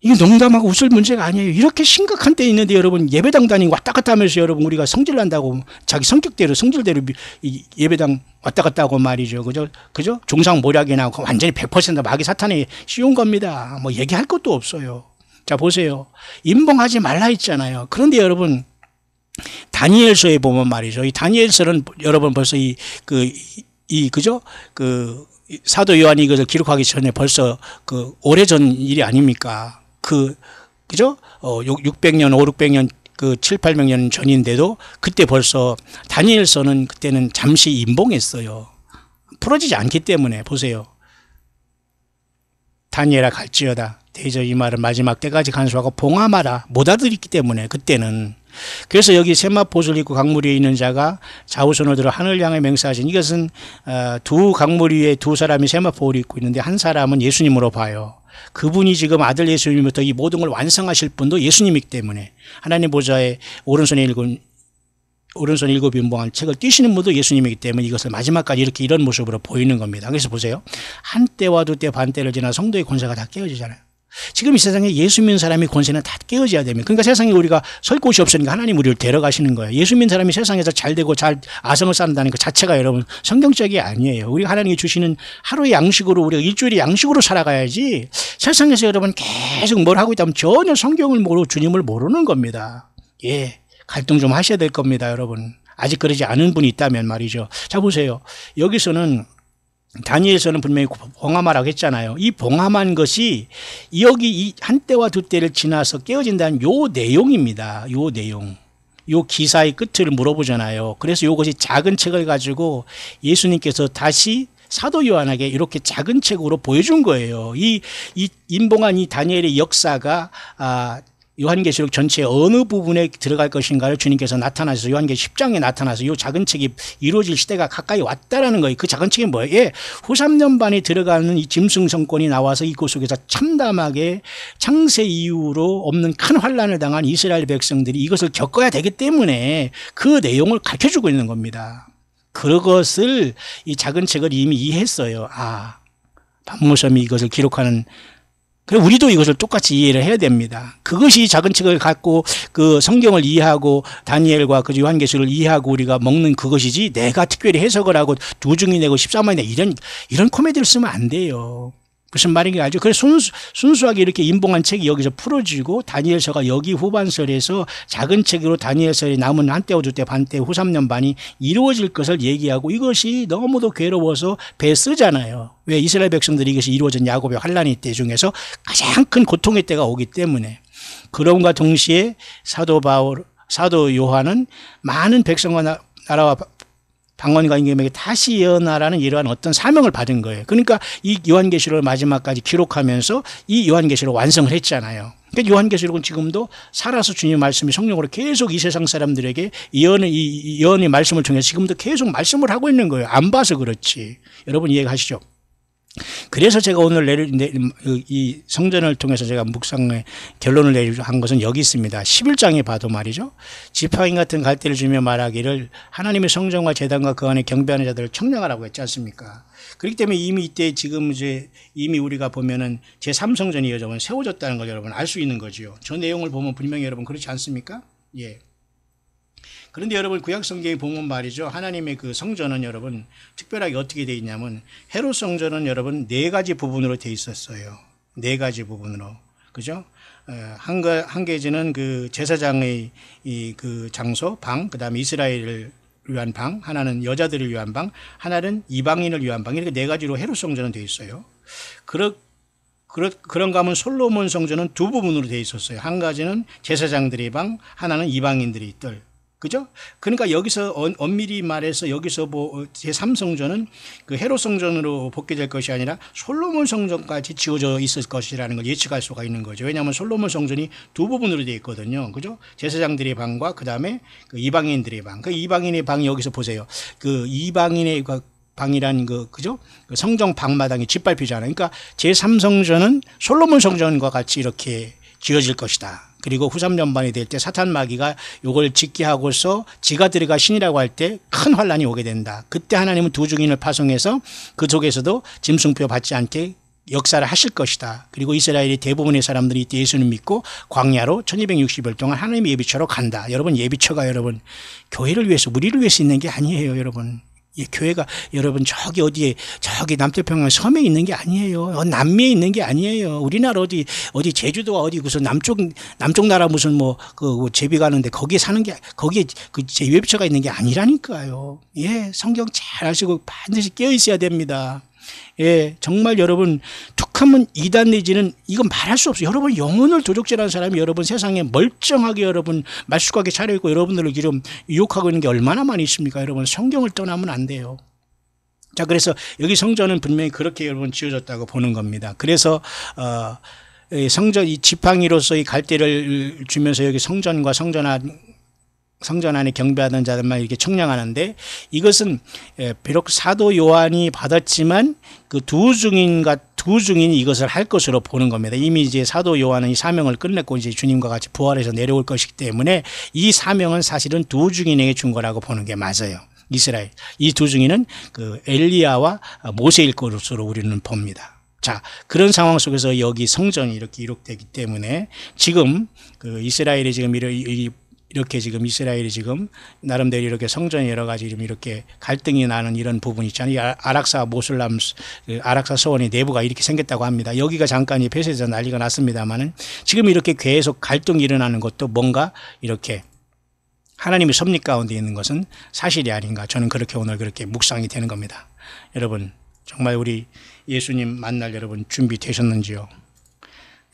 이게 농담하고 웃을 문제가 아니에요. 이렇게 심각한 때 있는데 여러분 예배당 다니고 왔다 갔다 하면서 여러분 우리가 성질 난다고 자기 성격대로 성질대로 예배당 왔다 갔다 하고 말이죠. 그죠? 종상모략이나 완전히 100% 마귀 사탄에 씌운 겁니다. 뭐 얘기할 것도 없어요. 자, 보세요. 임봉하지 말라 했잖아요. 그런데 여러분 다니엘서에 보면 말이죠. 이 다니엘서는 여러분 벌써 그죠? 사도 요한이 이것을 기록하기 전에 벌써 오래전 일이 아닙니까? 그죠? 600년, 600년, 7, 800년 전인데도 그때 벌써 다니엘서는 그때는 잠시 임봉했어요. 풀어지지 않기 때문에 보세요. 다니엘아 갈지어다. 대저 이 말을 마지막 때까지 간수하고 봉함하라. 못 알아듣기 때문에 그때는. 그래서 여기 세마포를 입고 강물 위에 있는 자가 좌우손을 들어 하늘 향해 맹세하신 이것은 두 강물 위에 두 사람이 세마포를 입고 있는데 한 사람은 예수님으로 봐요. 그분이 지금 아들 예수님부터 이 모든 걸 완성하실 분도 예수님이기 때문에 하나님 보좌에 오른손에 일곱 임봉한 책을 띄시는 분도 예수님이기 때문에 이것을 마지막까지 이렇게 이런 모습으로 보이는 겁니다. 그래서 보세요. 한때와 두때 반때를 지나 성도의 권세가 다 깨어지잖아요. 지금 이 세상에 예수 믿는 사람이 권세는 다 깨어져야 됩니다. 그러니까 세상에 우리가 설 곳이 없으니까 하나님 우리를 데려가시는 거예요. 예수 믿는 사람이 세상에서 잘 되고 잘 아성을 쌓는다는 것 자체가 여러분 성경적이 아니에요. 우리가 하나님이 주시는 하루의 양식으로 우리가 일주일의 양식으로 살아가야지 세상에서 여러분 계속 뭘 하고 있다면 전혀 성경을 모르고 주님을 모르는 겁니다. 예, 갈등 좀 하셔야 될 겁니다, 여러분. 아직 그러지 않은 분이 있다면 말이죠. 자, 보세요. 여기서는 다니엘서는 분명히 봉함하라고 했잖아요. 이 봉함한 것이 여기 이 한때와 두때를 지나서 깨어진다는 요 내용입니다. 요 내용. 요 기사의 끝을 물어보잖아요. 그래서 요것이 작은 책을 가지고 예수님께서 다시 사도 요한에게 이렇게 작은 책으로 보여준 거예요. 이 임봉한 이 다니엘의 역사가 요한계시록 전체의 어느 부분에 들어갈 것인가를 주님께서 나타나셔서 요한계시록 10장에 나타나서 이 작은 책이 이루어질 시대가 가까이 왔다라는 거예요. 그 작은 책이 뭐예요? 예, 후 3년 반에 들어가는 이 짐승성권이 나와서 이곳 속에서 참담하게 창세 이후로 없는 큰 환란을 당한 이스라엘 백성들이 이것을 겪어야 되기 때문에 그 내용을 가르쳐주고 있는 겁니다. 그것을 이 작은 책을 이미 이해했어요. 아, 반모섬이 이것을 기록하는 그래 우리도 이것을 똑같이 이해를 해야 됩니다. 그것이 작은 책을 갖고 그 성경을 이해하고 다니엘과 그 요한계시록을 이해하고 우리가 먹는 그것이지 내가 특별히 해석을 하고 두 중이 내고 13만이 내고 이런 코미디를 쓰면 안 돼요. 무슨 말인지 알죠? 그래서 순수하게 이렇게 임봉한 책이 여기서 풀어지고 다니엘서가 여기 후반설에서 작은 책으로 다니엘서에 남은 한때와 두때 반때 후 3년 반이 이루어질 것을 얘기하고 이것이 너무도 괴로워서 배에 쓰잖아요. 왜 이스라엘 백성들이 이것이 이루어진 야곱의 환란의 때 중에서 가장 큰 고통의 때가 오기 때문에 그럼과 동시에 사도 요한은 많은 백성과 나라와 방언과 임금에게 다시 예언하라는 이러한 어떤 사명을 받은 거예요. 그러니까 이 요한계시록을 마지막까지 기록하면서 이 요한계시록을 완성을 했잖아요. 그러니까 요한계시록은 지금도 살아서 주님의 말씀이 성령으로 계속 이 세상 사람들에게 예언의 말씀을 통해서 지금도 계속 말씀을 하고 있는 거예요. 안 봐서 그렇지. 여러분 이해가시죠? 그래서 제가 오늘 이 성전을 통해서 제가 묵상의 결론을 내한 것은 여기 있습니다. 11장에 봐도 말이죠. 지팡이 같은 갈대를 주며 말하기를 하나님의 성전과 제단과 그 안에 경배하는 자들을 청량하라고 했지 않습니까? 그렇기 때문에 이미 이때 지금 이미 우리가 보면은 제3성전이 여러분 세워졌다는 걸 여러분 알 수 있는 거죠. 저 내용을 보면 분명히 여러분 그렇지 않습니까? 예. 그런데 여러분 구약 성경에 보면 말이죠. 하나님의 그 성전은 여러분 특별하게 어떻게 되어 있냐면 헤롯 성전은 여러분 4가지 부분으로 되어 있었어요. 네 가지 부분으로. 그죠? 한 계지는 그 제사장의 그 장소, 방, 그 다음에 이스라엘을 위한 방, 하나는 여자들을 위한 방, 하나는 이방인을 위한 방, 이렇게 네 가지로 헤롯 성전은 되어 있어요. 그런가 하면 솔로몬 성전은 두 부분으로 되어 있었어요. 한 가지는 제사장들의 방, 하나는 이방인들의 뜰. 그죠? 그러니까 여기서 엄밀히 말해서 여기서 제3성전은 그 헤롯 성전으로 복귀될 것이 아니라 솔로몬 성전까지 지어져 있을 것이라는 걸 예측할 수가 있는 거죠. 왜냐하면 솔로몬 성전이 두 부분으로 되어 있거든요. 그죠? 제사장들의 방과 그 다음에 그 이방인들의 방. 그 이방인의 방이 여기서 보세요. 그 이방인의 방이란 그죠? 그 성전 방마당이 짓밟히잖아요. 그러니까 제3성전은 솔로몬 성전과 같이 이렇게 지어질 것이다. 그리고 후삼년반이 될 때 사탄 마귀가 이걸 짓게 하고서 지가 들어가 신이라고 할 때 큰 환란이 오게 된다. 그때 하나님은 두 증인을 파송해서 그 속에서도 짐승표 받지 않게 역사를 하실 것이다. 그리고 이스라엘의 대부분의 사람들이 이때 예수를 믿고 광야로 1260일 동안 하나님의 예비처로 간다. 여러분, 예비처가 여러분 교회를 위해서 우리를 위해서 있는 게 아니에요. 여러분, 교회가 여러분 저기 남태평양 섬에 있는 게 아니에요. 남미에 있는 게 아니에요. 우리나라 어디 제주도 어디 무슨 남쪽 나라 무슨 제비 가는데 거기에 사는 게 거기에 그 예비처가 있는 게 아니라니까요. 예, 성경 잘 아시고 반드시 깨어 있어야 됩니다. 예, 정말 여러분 툭하면 이단 내지는 이건 말할 수 없어요. 여러분 영혼을 도적질하는 사람이 여러분 세상에 멀쩡하게 여러분 말쑥하게 차려있고 여러분들을 지금 유혹하고 있는 게 얼마나 많이 있습니까? 여러분 성경을 떠나면 안 돼요. 자, 그래서 여기 성전은 분명히 그렇게 여러분 지어졌다고 보는 겁니다. 그래서 성전 이 지팡이로서의 갈대를 주면서 여기 성전과 성전 안에 경배하던 자들만 이렇게 청량하는데 이것은 비록 사도 요한이 받았지만 그 두 증인이 이것을 할 것으로 보는 겁니다. 이미 이제 사도 요한은 이 사명을 끝냈고 이제 주님과 같이 부활해서 내려올 것이기 때문에 이 사명은 사실은 두 증인에게 준 거라고 보는 게 맞아요. 이스라엘. 이 두 증인은 그 엘리야와 모세일 것으로 우리는 봅니다. 자, 그런 상황 속에서 여기 성전이 이렇게 이룩되기 때문에 지금 그 이스라엘이 지금 이렇게 지금 이스라엘이 지금 나름대로 이렇게 성전이 여러 가지 이렇게 갈등이 나는 이런 부분이 있잖아요. 아락사 모슬람 아락사 서원의 내부가 이렇게 생겼다고 합니다. 여기가 잠깐 폐쇄돼서 난리가 났습니다만은 지금 이렇게 계속 갈등이 일어나는 것도 뭔가 이렇게 하나님의 섭리 가운데 있는 것은 사실이 아닌가. 저는 그렇게 오늘 그렇게 묵상이 되는 겁니다. 여러분 정말 우리 예수님 만날 여러분 준비되셨는지요?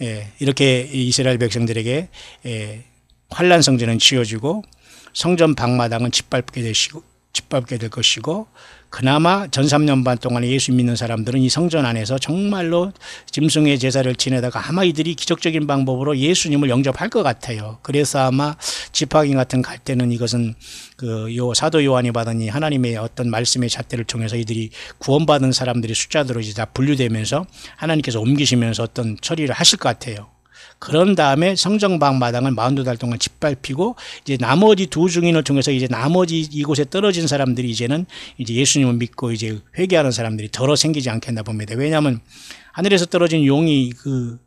예, 이렇게 이스라엘 백성들에게 환란 성전은 지어지고 성전 방마당은 짓밟게 될 것이고 그나마 전 3년 반 동안에 예수 믿는 사람들은 이 성전 안에서 정말로 짐승의 제사를 지내다가 아마 이들이 기적적인 방법으로 예수님을 영접할 것 같아요. 그래서 아마 지팡이 같은 갈대는 이것은 사도 요한이 받은 이 하나님의 어떤 말씀의 잣대를 통해서 이들이 구원받은 사람들이 숫자대로 이제 다 분류되면서 하나님께서 옮기시면서 어떤 처리를 하실 것 같아요. 그런 다음에 성전방 마당을 42달 동안 짓밟히고 이제 나머지 두 증인을 통해서 이제 나머지 이곳에 떨어진 사람들이 이제는 이제 예수님을 믿고 이제 회개하는 사람들이 덜어 생기지 않겠나 봅니다. 왜냐하면 하늘에서 떨어진 용이 그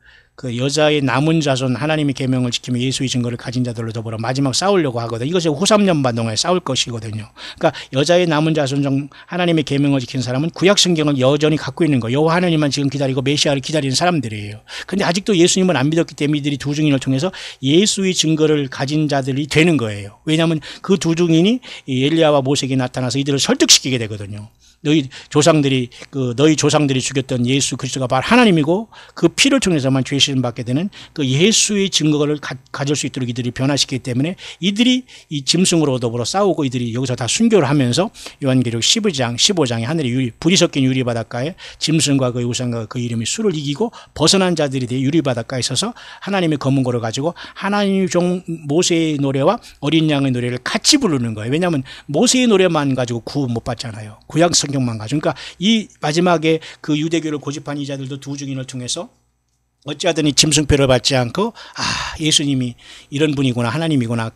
여자의 남은 자손 하나님의 계명을 지키며 예수의 증거를 가진 자들로 더불어 마지막 싸우려고 하거든요. 이것이 후 3년반 동안에 싸울 것이거든요. 그러니까 여자의 남은 자손 중 하나님의 계명을 지키는 사람은 구약 성경을 여전히 갖고 있는 거예요. 여호와 하나님만 지금 기다리고 메시아를 기다리는 사람들이에요. 그런데 아직도 예수님을 안 믿었기 때문에 이들이 두 증인을 통해서 예수의 증거를 가진 자들이 되는 거예요. 왜냐하면 그 두 증인이 엘리야와 모세에게 나타나서 이들을 설득시키게 되거든요. 너희 조상들이 죽였던 예수 그리스도가 바로 하나님이고 그 피를 통해서만 죄 씻음 받게 되는 그 예수의 증거를 가질 수 있도록 이들이 변화시키기 때문에 이들이 이 짐승으로 더불어 싸우고 이들이 여기서 다 순교를 하면서 요한계시록 15장에 하늘에 불이 섞인 유리 바닷가에 짐승과 그 우상과 그 이름이 수를 이기고 벗어난 자들이 유리 바닷가에 서서 하나님의 검은고를 가지고 하나님의 종 모세의 노래와 어린 양의 노래를 같이 부르는 거예요. 왜냐하면 모세의 노래만 가지고 구원 못 받잖아요. 구약 성경만 가지고. 그러니까 이 마지막에 그 유대교를 고집한 이자들도 두 증인을 통해서 어찌하든 이 짐승표를 받지 않고 예수님이 이런 분이구나 하나님이구나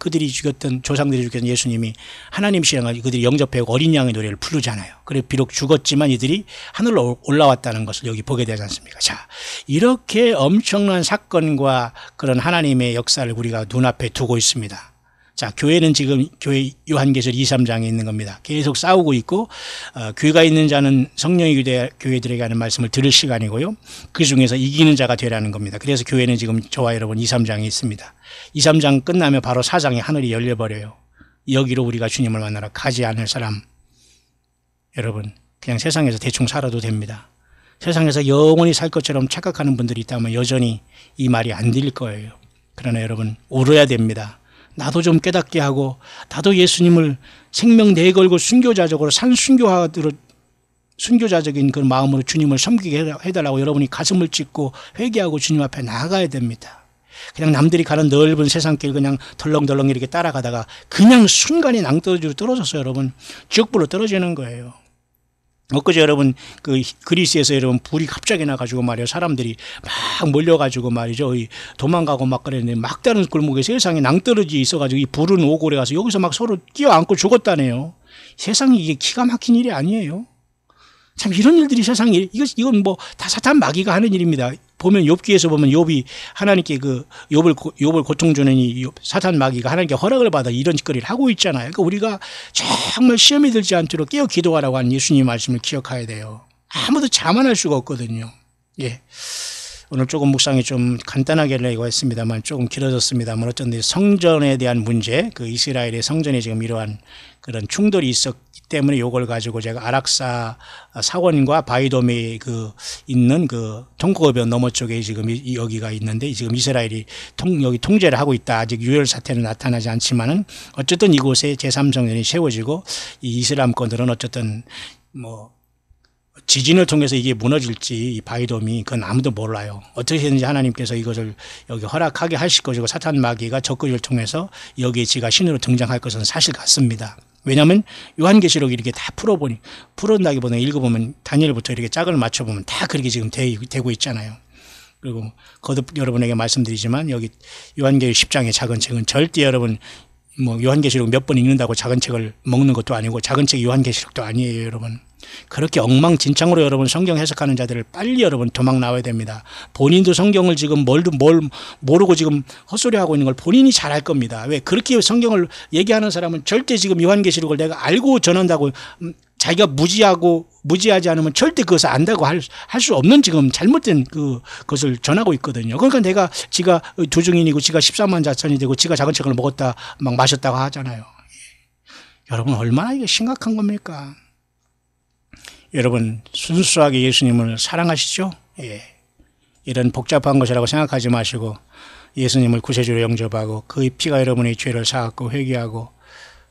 조상들이 죽였던 예수님이 하나님이시라는 걸 그들이 영접하고 어린 양의 노래를 부르잖아요. 그래 비록 죽었지만 이들이 하늘로 올라왔다는 것을 여기 보게 되지 않습니까? 자, 이렇게 엄청난 사건과 그런 하나님의 역사를 우리가 눈앞에 두고 있습니다. 자, 교회는 지금 교회 요한계시록 2, 3장에 있는 겁니다. 계속 싸우고 있고 귀가 있는 자는 성령의 교회들에게 하는 말씀을 들을 시간이고요. 그 중에서 이기는 자가 되라는 겁니다. 그래서 교회는 지금 저와 여러분 2, 3장에 있습니다. 2, 3장 끝나면 바로 4장에 하늘이 열려버려요. 여기로 우리가 주님을 만나러 가지 않을 사람, 여러분 그냥 세상에서 대충 살아도 됩니다. 세상에서 영원히 살 것처럼 착각하는 분들이 있다면 여전히 이 말이 안 들릴 거예요. 그러나 여러분 울어야 됩니다. 나도 좀 깨닫게 하고 나도 예수님을 생명 내걸고 순교자적으로 순교자적인 그 마음으로 주님을 섬기게 해달라고 여러분이 가슴을 찢고 회개하고 주님 앞에 나아가야 됩니다. 그냥 남들이 가는 넓은 세상길 그냥 덜렁덜렁 이렇게 따라가다가 그냥 순간에 낭떠러지로 떨어져서 여러분 지옥불로 떨어지는 거예요. 엊그제 여러분 그 그리스에서 여러분 불이 갑자기 나가지고 말이에요. 사람들이 막 몰려가지고 말이죠. 도망가고 막 그랬는데 막다른 골목에 세상에 낭떠러지 있어가지고 이 불은 오골에 가서 여기서 막 서로 끼어안고 죽었다네요. 세상이 이게 기가 막힌 일이 아니에요. 참 이런 일들이 세상에 이건 뭐 다 사탄 마귀가 하는 일입니다. 보면 욥기에서 보면 욥이 하나님께 그 욥을 고통 주는 이 사탄 마귀가 하나님께 허락을 받아 이런 짓거리를 하고 있잖아요. 그러니까 우리가 정말 시험이 들지 않도록 깨어 기도하라고 하는 예수님 말씀을 기억해야 돼요. 아무도 자만할 수가 없거든요. 예. 오늘 조금 묵상이 좀 간단하게 하려고 했습니다만 조금 길어졌습니다만 어쩐지 성전에 대한 문제, 그 이스라엘의 성전에 지금 이러한 그런 충돌이 있었기 때문에 이걸 가지고 제가 아락사 사원과 바이돔에 그 있는 그 통곡의 너머 쪽에 지금 여기가 있는데 지금 이스라엘이 여기 통제를 하고 있다. 아직 유혈 사태는 나타나지 않지만은 어쨌든 이곳에 제3성전이 세워지고 이 이슬람권들은 어쨌든 뭐 지진을 통해서 이게 무너질지 이 바이돔이 그건 아무도 몰라요. 어떻게든지 하나님께서 이것을 여기 허락하게 하실 것이고 사탄 마귀가 적그리를 통해서 여기에 지가 신으로 등장할 것은 사실 같습니다. 왜냐하면 요한계시록 이렇게 다 풀어온다기보다 읽어보면 다니엘부터 이렇게 짝을 맞춰보면 다 그렇게 지금 되고 있잖아요. 그리고 거듭 여러분에게 말씀드리지만 여기 요한계시록 10장의 작은 책은 절대 여러분 뭐 요한계시록 몇 번 읽는다고 작은 책을 먹는 것도 아니고 작은 책이 요한계시록도 아니에요, 여러분. 그렇게 엉망진창으로 여러분 성경 해석하는 자들을 빨리 여러분 도망 나와야 됩니다. 본인도 성경을 지금 뭘 모르고 지금 헛소리하고 있는 걸 본인이 잘 알 겁니다. 왜 그렇게 성경을 얘기하는 사람은 절대 지금 요한계시록을 내가 알고 전한다고 자기가 무지하지 않으면 절대 그것을 안다고 할 수 없는 지금 잘못된 그것을 전하고 있거든요. 그러니까 내가 지가 도중인이고 지가 13만 자천이 되고 지가 작은 책을 먹었다 막 마셨다고 하잖아요. 여러분 얼마나 이게 심각한 겁니까? 여러분 순수하게 예수님을 사랑하시죠? 예. 이런 복잡한 것이라고 생각하지 마시고 예수님을 구세주로 영접하고 그의 피가 여러분의 죄를 사하고 회개하고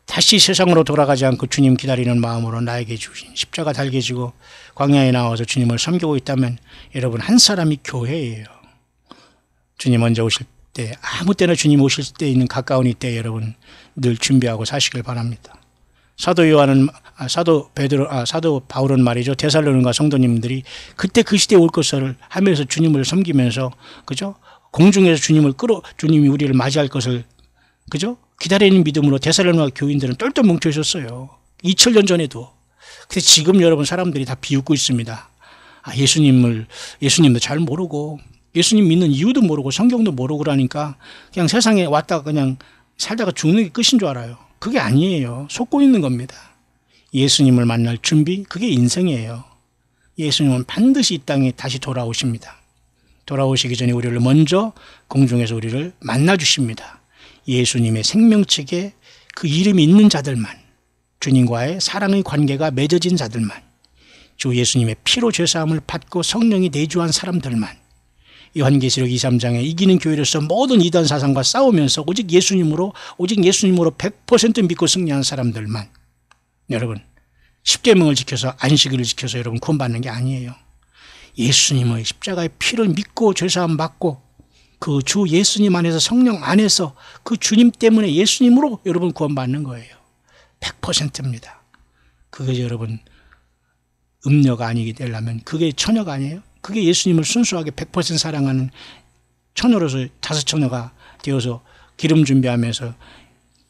다시 세상으로 돌아가지 않고 주님 기다리는 마음으로 나에게 주신 십자가 달게 지고 광야에 나와서 주님을 섬기고 있다면 여러분 한 사람이 교회예요. 주님 먼저 오실 때 아무 때나 주님 오실 때 있는 가까운 이때 여러분 늘 준비하고 사시길 바랍니다. 사도 바울은 말이죠. 데살로니가 성도님들이 그때 그 시대에 올 것을 하면서 주님을 섬기면서 그죠? 공중에서 주님이 우리를 맞이할 것을 그죠? 기다리는 믿음으로 데살로니가 교인들은 똘똘 뭉쳐 있었어요. 2000년 전에도. 근데 지금 여러분 사람들이 다 비웃고 있습니다. 예수님도 잘 모르고 예수님 믿는 이유도 모르고 성경도 모르고 그러니까 그냥 세상에 왔다가 그냥 살다가 죽는 게 끝인 줄 알아요. 그게 아니에요. 속고 있는 겁니다. 예수님을 만날 준비, 그게 인생이에요. 예수님은 반드시 이 땅에 다시 돌아오십니다. 돌아오시기 전에 우리를 먼저 공중에서 우리를 만나 주십니다. 예수님의 생명책에 그 이름이 있는 자들만, 주님과의 사랑의 관계가 맺어진 자들만, 주 예수님의 피로 죄사함을 받고 성령이 내주한 사람들만, 요한계시록 2, 3장에 이기는 교회로서 모든 이단 사상과 싸우면서 오직 예수님으로 100% 믿고 승리한 사람들만, 여러분 십계명을 지켜서 안식일을 지켜서 여러분 구원받는 게 아니에요. 예수님의 십자가의 피를 믿고 죄사함 받고 그 주 예수님 안에서 성령 안에서 그 주님 때문에 예수님으로 여러분 구원받는 거예요. 100%입니다. 그게 여러분 음녀가 아니게 되려면 그게 처녀가 아니에요. 그게 예수님을 순수하게 100% 사랑하는 처녀로서 다섯 처녀가 되어서 기름 준비하면서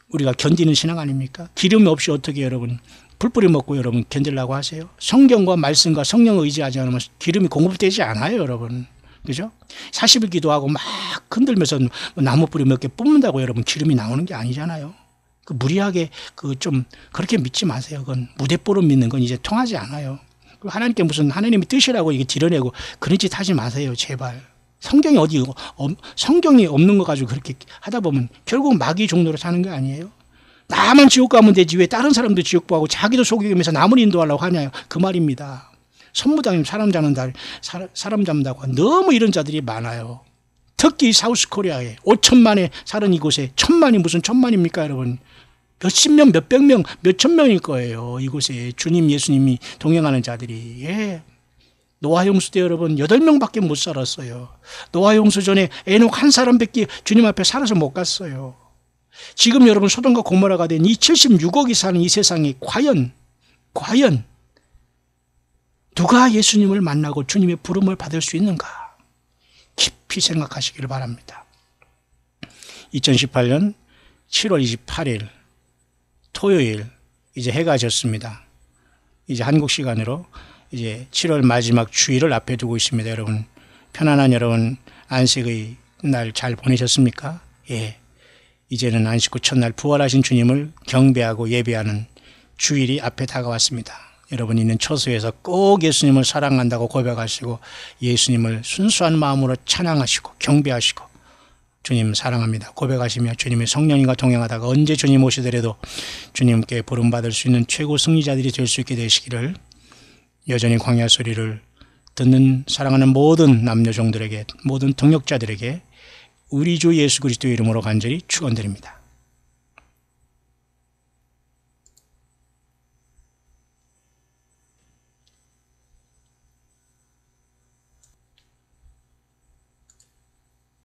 우리가 견디는 신앙 아닙니까? 기름 없이 어떻게 여러분 풀뿌리 먹고 여러분 견디려고 하세요? 성경과 말씀과 성령을 의지하지 않으면 기름이 공급되지 않아요, 여러분. 그죠? 40일 기도하고 막 흔들면서 나무 뿌리 몇 개 뽑는다고 여러분 기름이 나오는 게 아니잖아요. 그 무리하게 좀 그렇게 믿지 마세요. 그건 무대뽀로 믿는 건 이제 통하지 않아요. 하나님께 무슨 하나님의 뜻이라고 이게 드러내고 그런 짓 하지 마세요. 제발. 성경이 성경이 없는 거 가지고 그렇게 하다 보면 결국 마귀 종로로 사는 거 아니에요? 나만 지옥 가면 되지 왜 다른 사람도 지옥 가고 자기도 속이면서 남을 인도하려고 하냐 그 말입니다. 선무당님 사람 잡는다고 너무 이런 자들이 많아요. 특히 사우스코리아에 5천만에 사는 이곳에 1,000만이 무슨 1,000만입니까 여러분. 몇십 명, 몇백 명, 몇천 명일 거예요. 이곳에 주님 예수님이 동행하는 자들이. 예. 노아 홍수 때 여러분 8명밖에 못 살았어요. 노아 홍수 전에 에녹 한 사람밖에 주님 앞에 살아서 못 갔어요. 지금 여러분 소돔과 고모라가 된 이 76억이 사는 이 세상에 과연 누가 예수님을 만나고 주님의 부름을 받을 수 있는가? 깊이 생각하시기를 바랍니다. 2018년 7월 28일 토요일 이제 해가 졌습니다. 이제 한국 시간으로 이제 7월 마지막 주일을 앞에 두고 있습니다. 여러분 편안한 여러분 안식의 날 잘 보내셨습니까? 예. 이제는 안식 후 첫날 부활하신 주님을 경배하고 예배하는 주일이 앞에 다가왔습니다. 여러분 있는 처소에서 꼭 예수님을 사랑한다고 고백하시고 예수님을 순수한 마음으로 찬양하시고 경배하시고 주님 사랑합니다 고백하시며 주님의 성령님과 동행하다가 언제 주님 오시더라도 주님께 부름받을 수 있는 최고 승리자들이 될 수 있게 되시기를 여전히 광야 소리를 듣는 사랑하는 모든 남녀종들에게 모든 동역자들에게 우리 주 예수 그리스도의 이름으로 간절히 축원드립니다.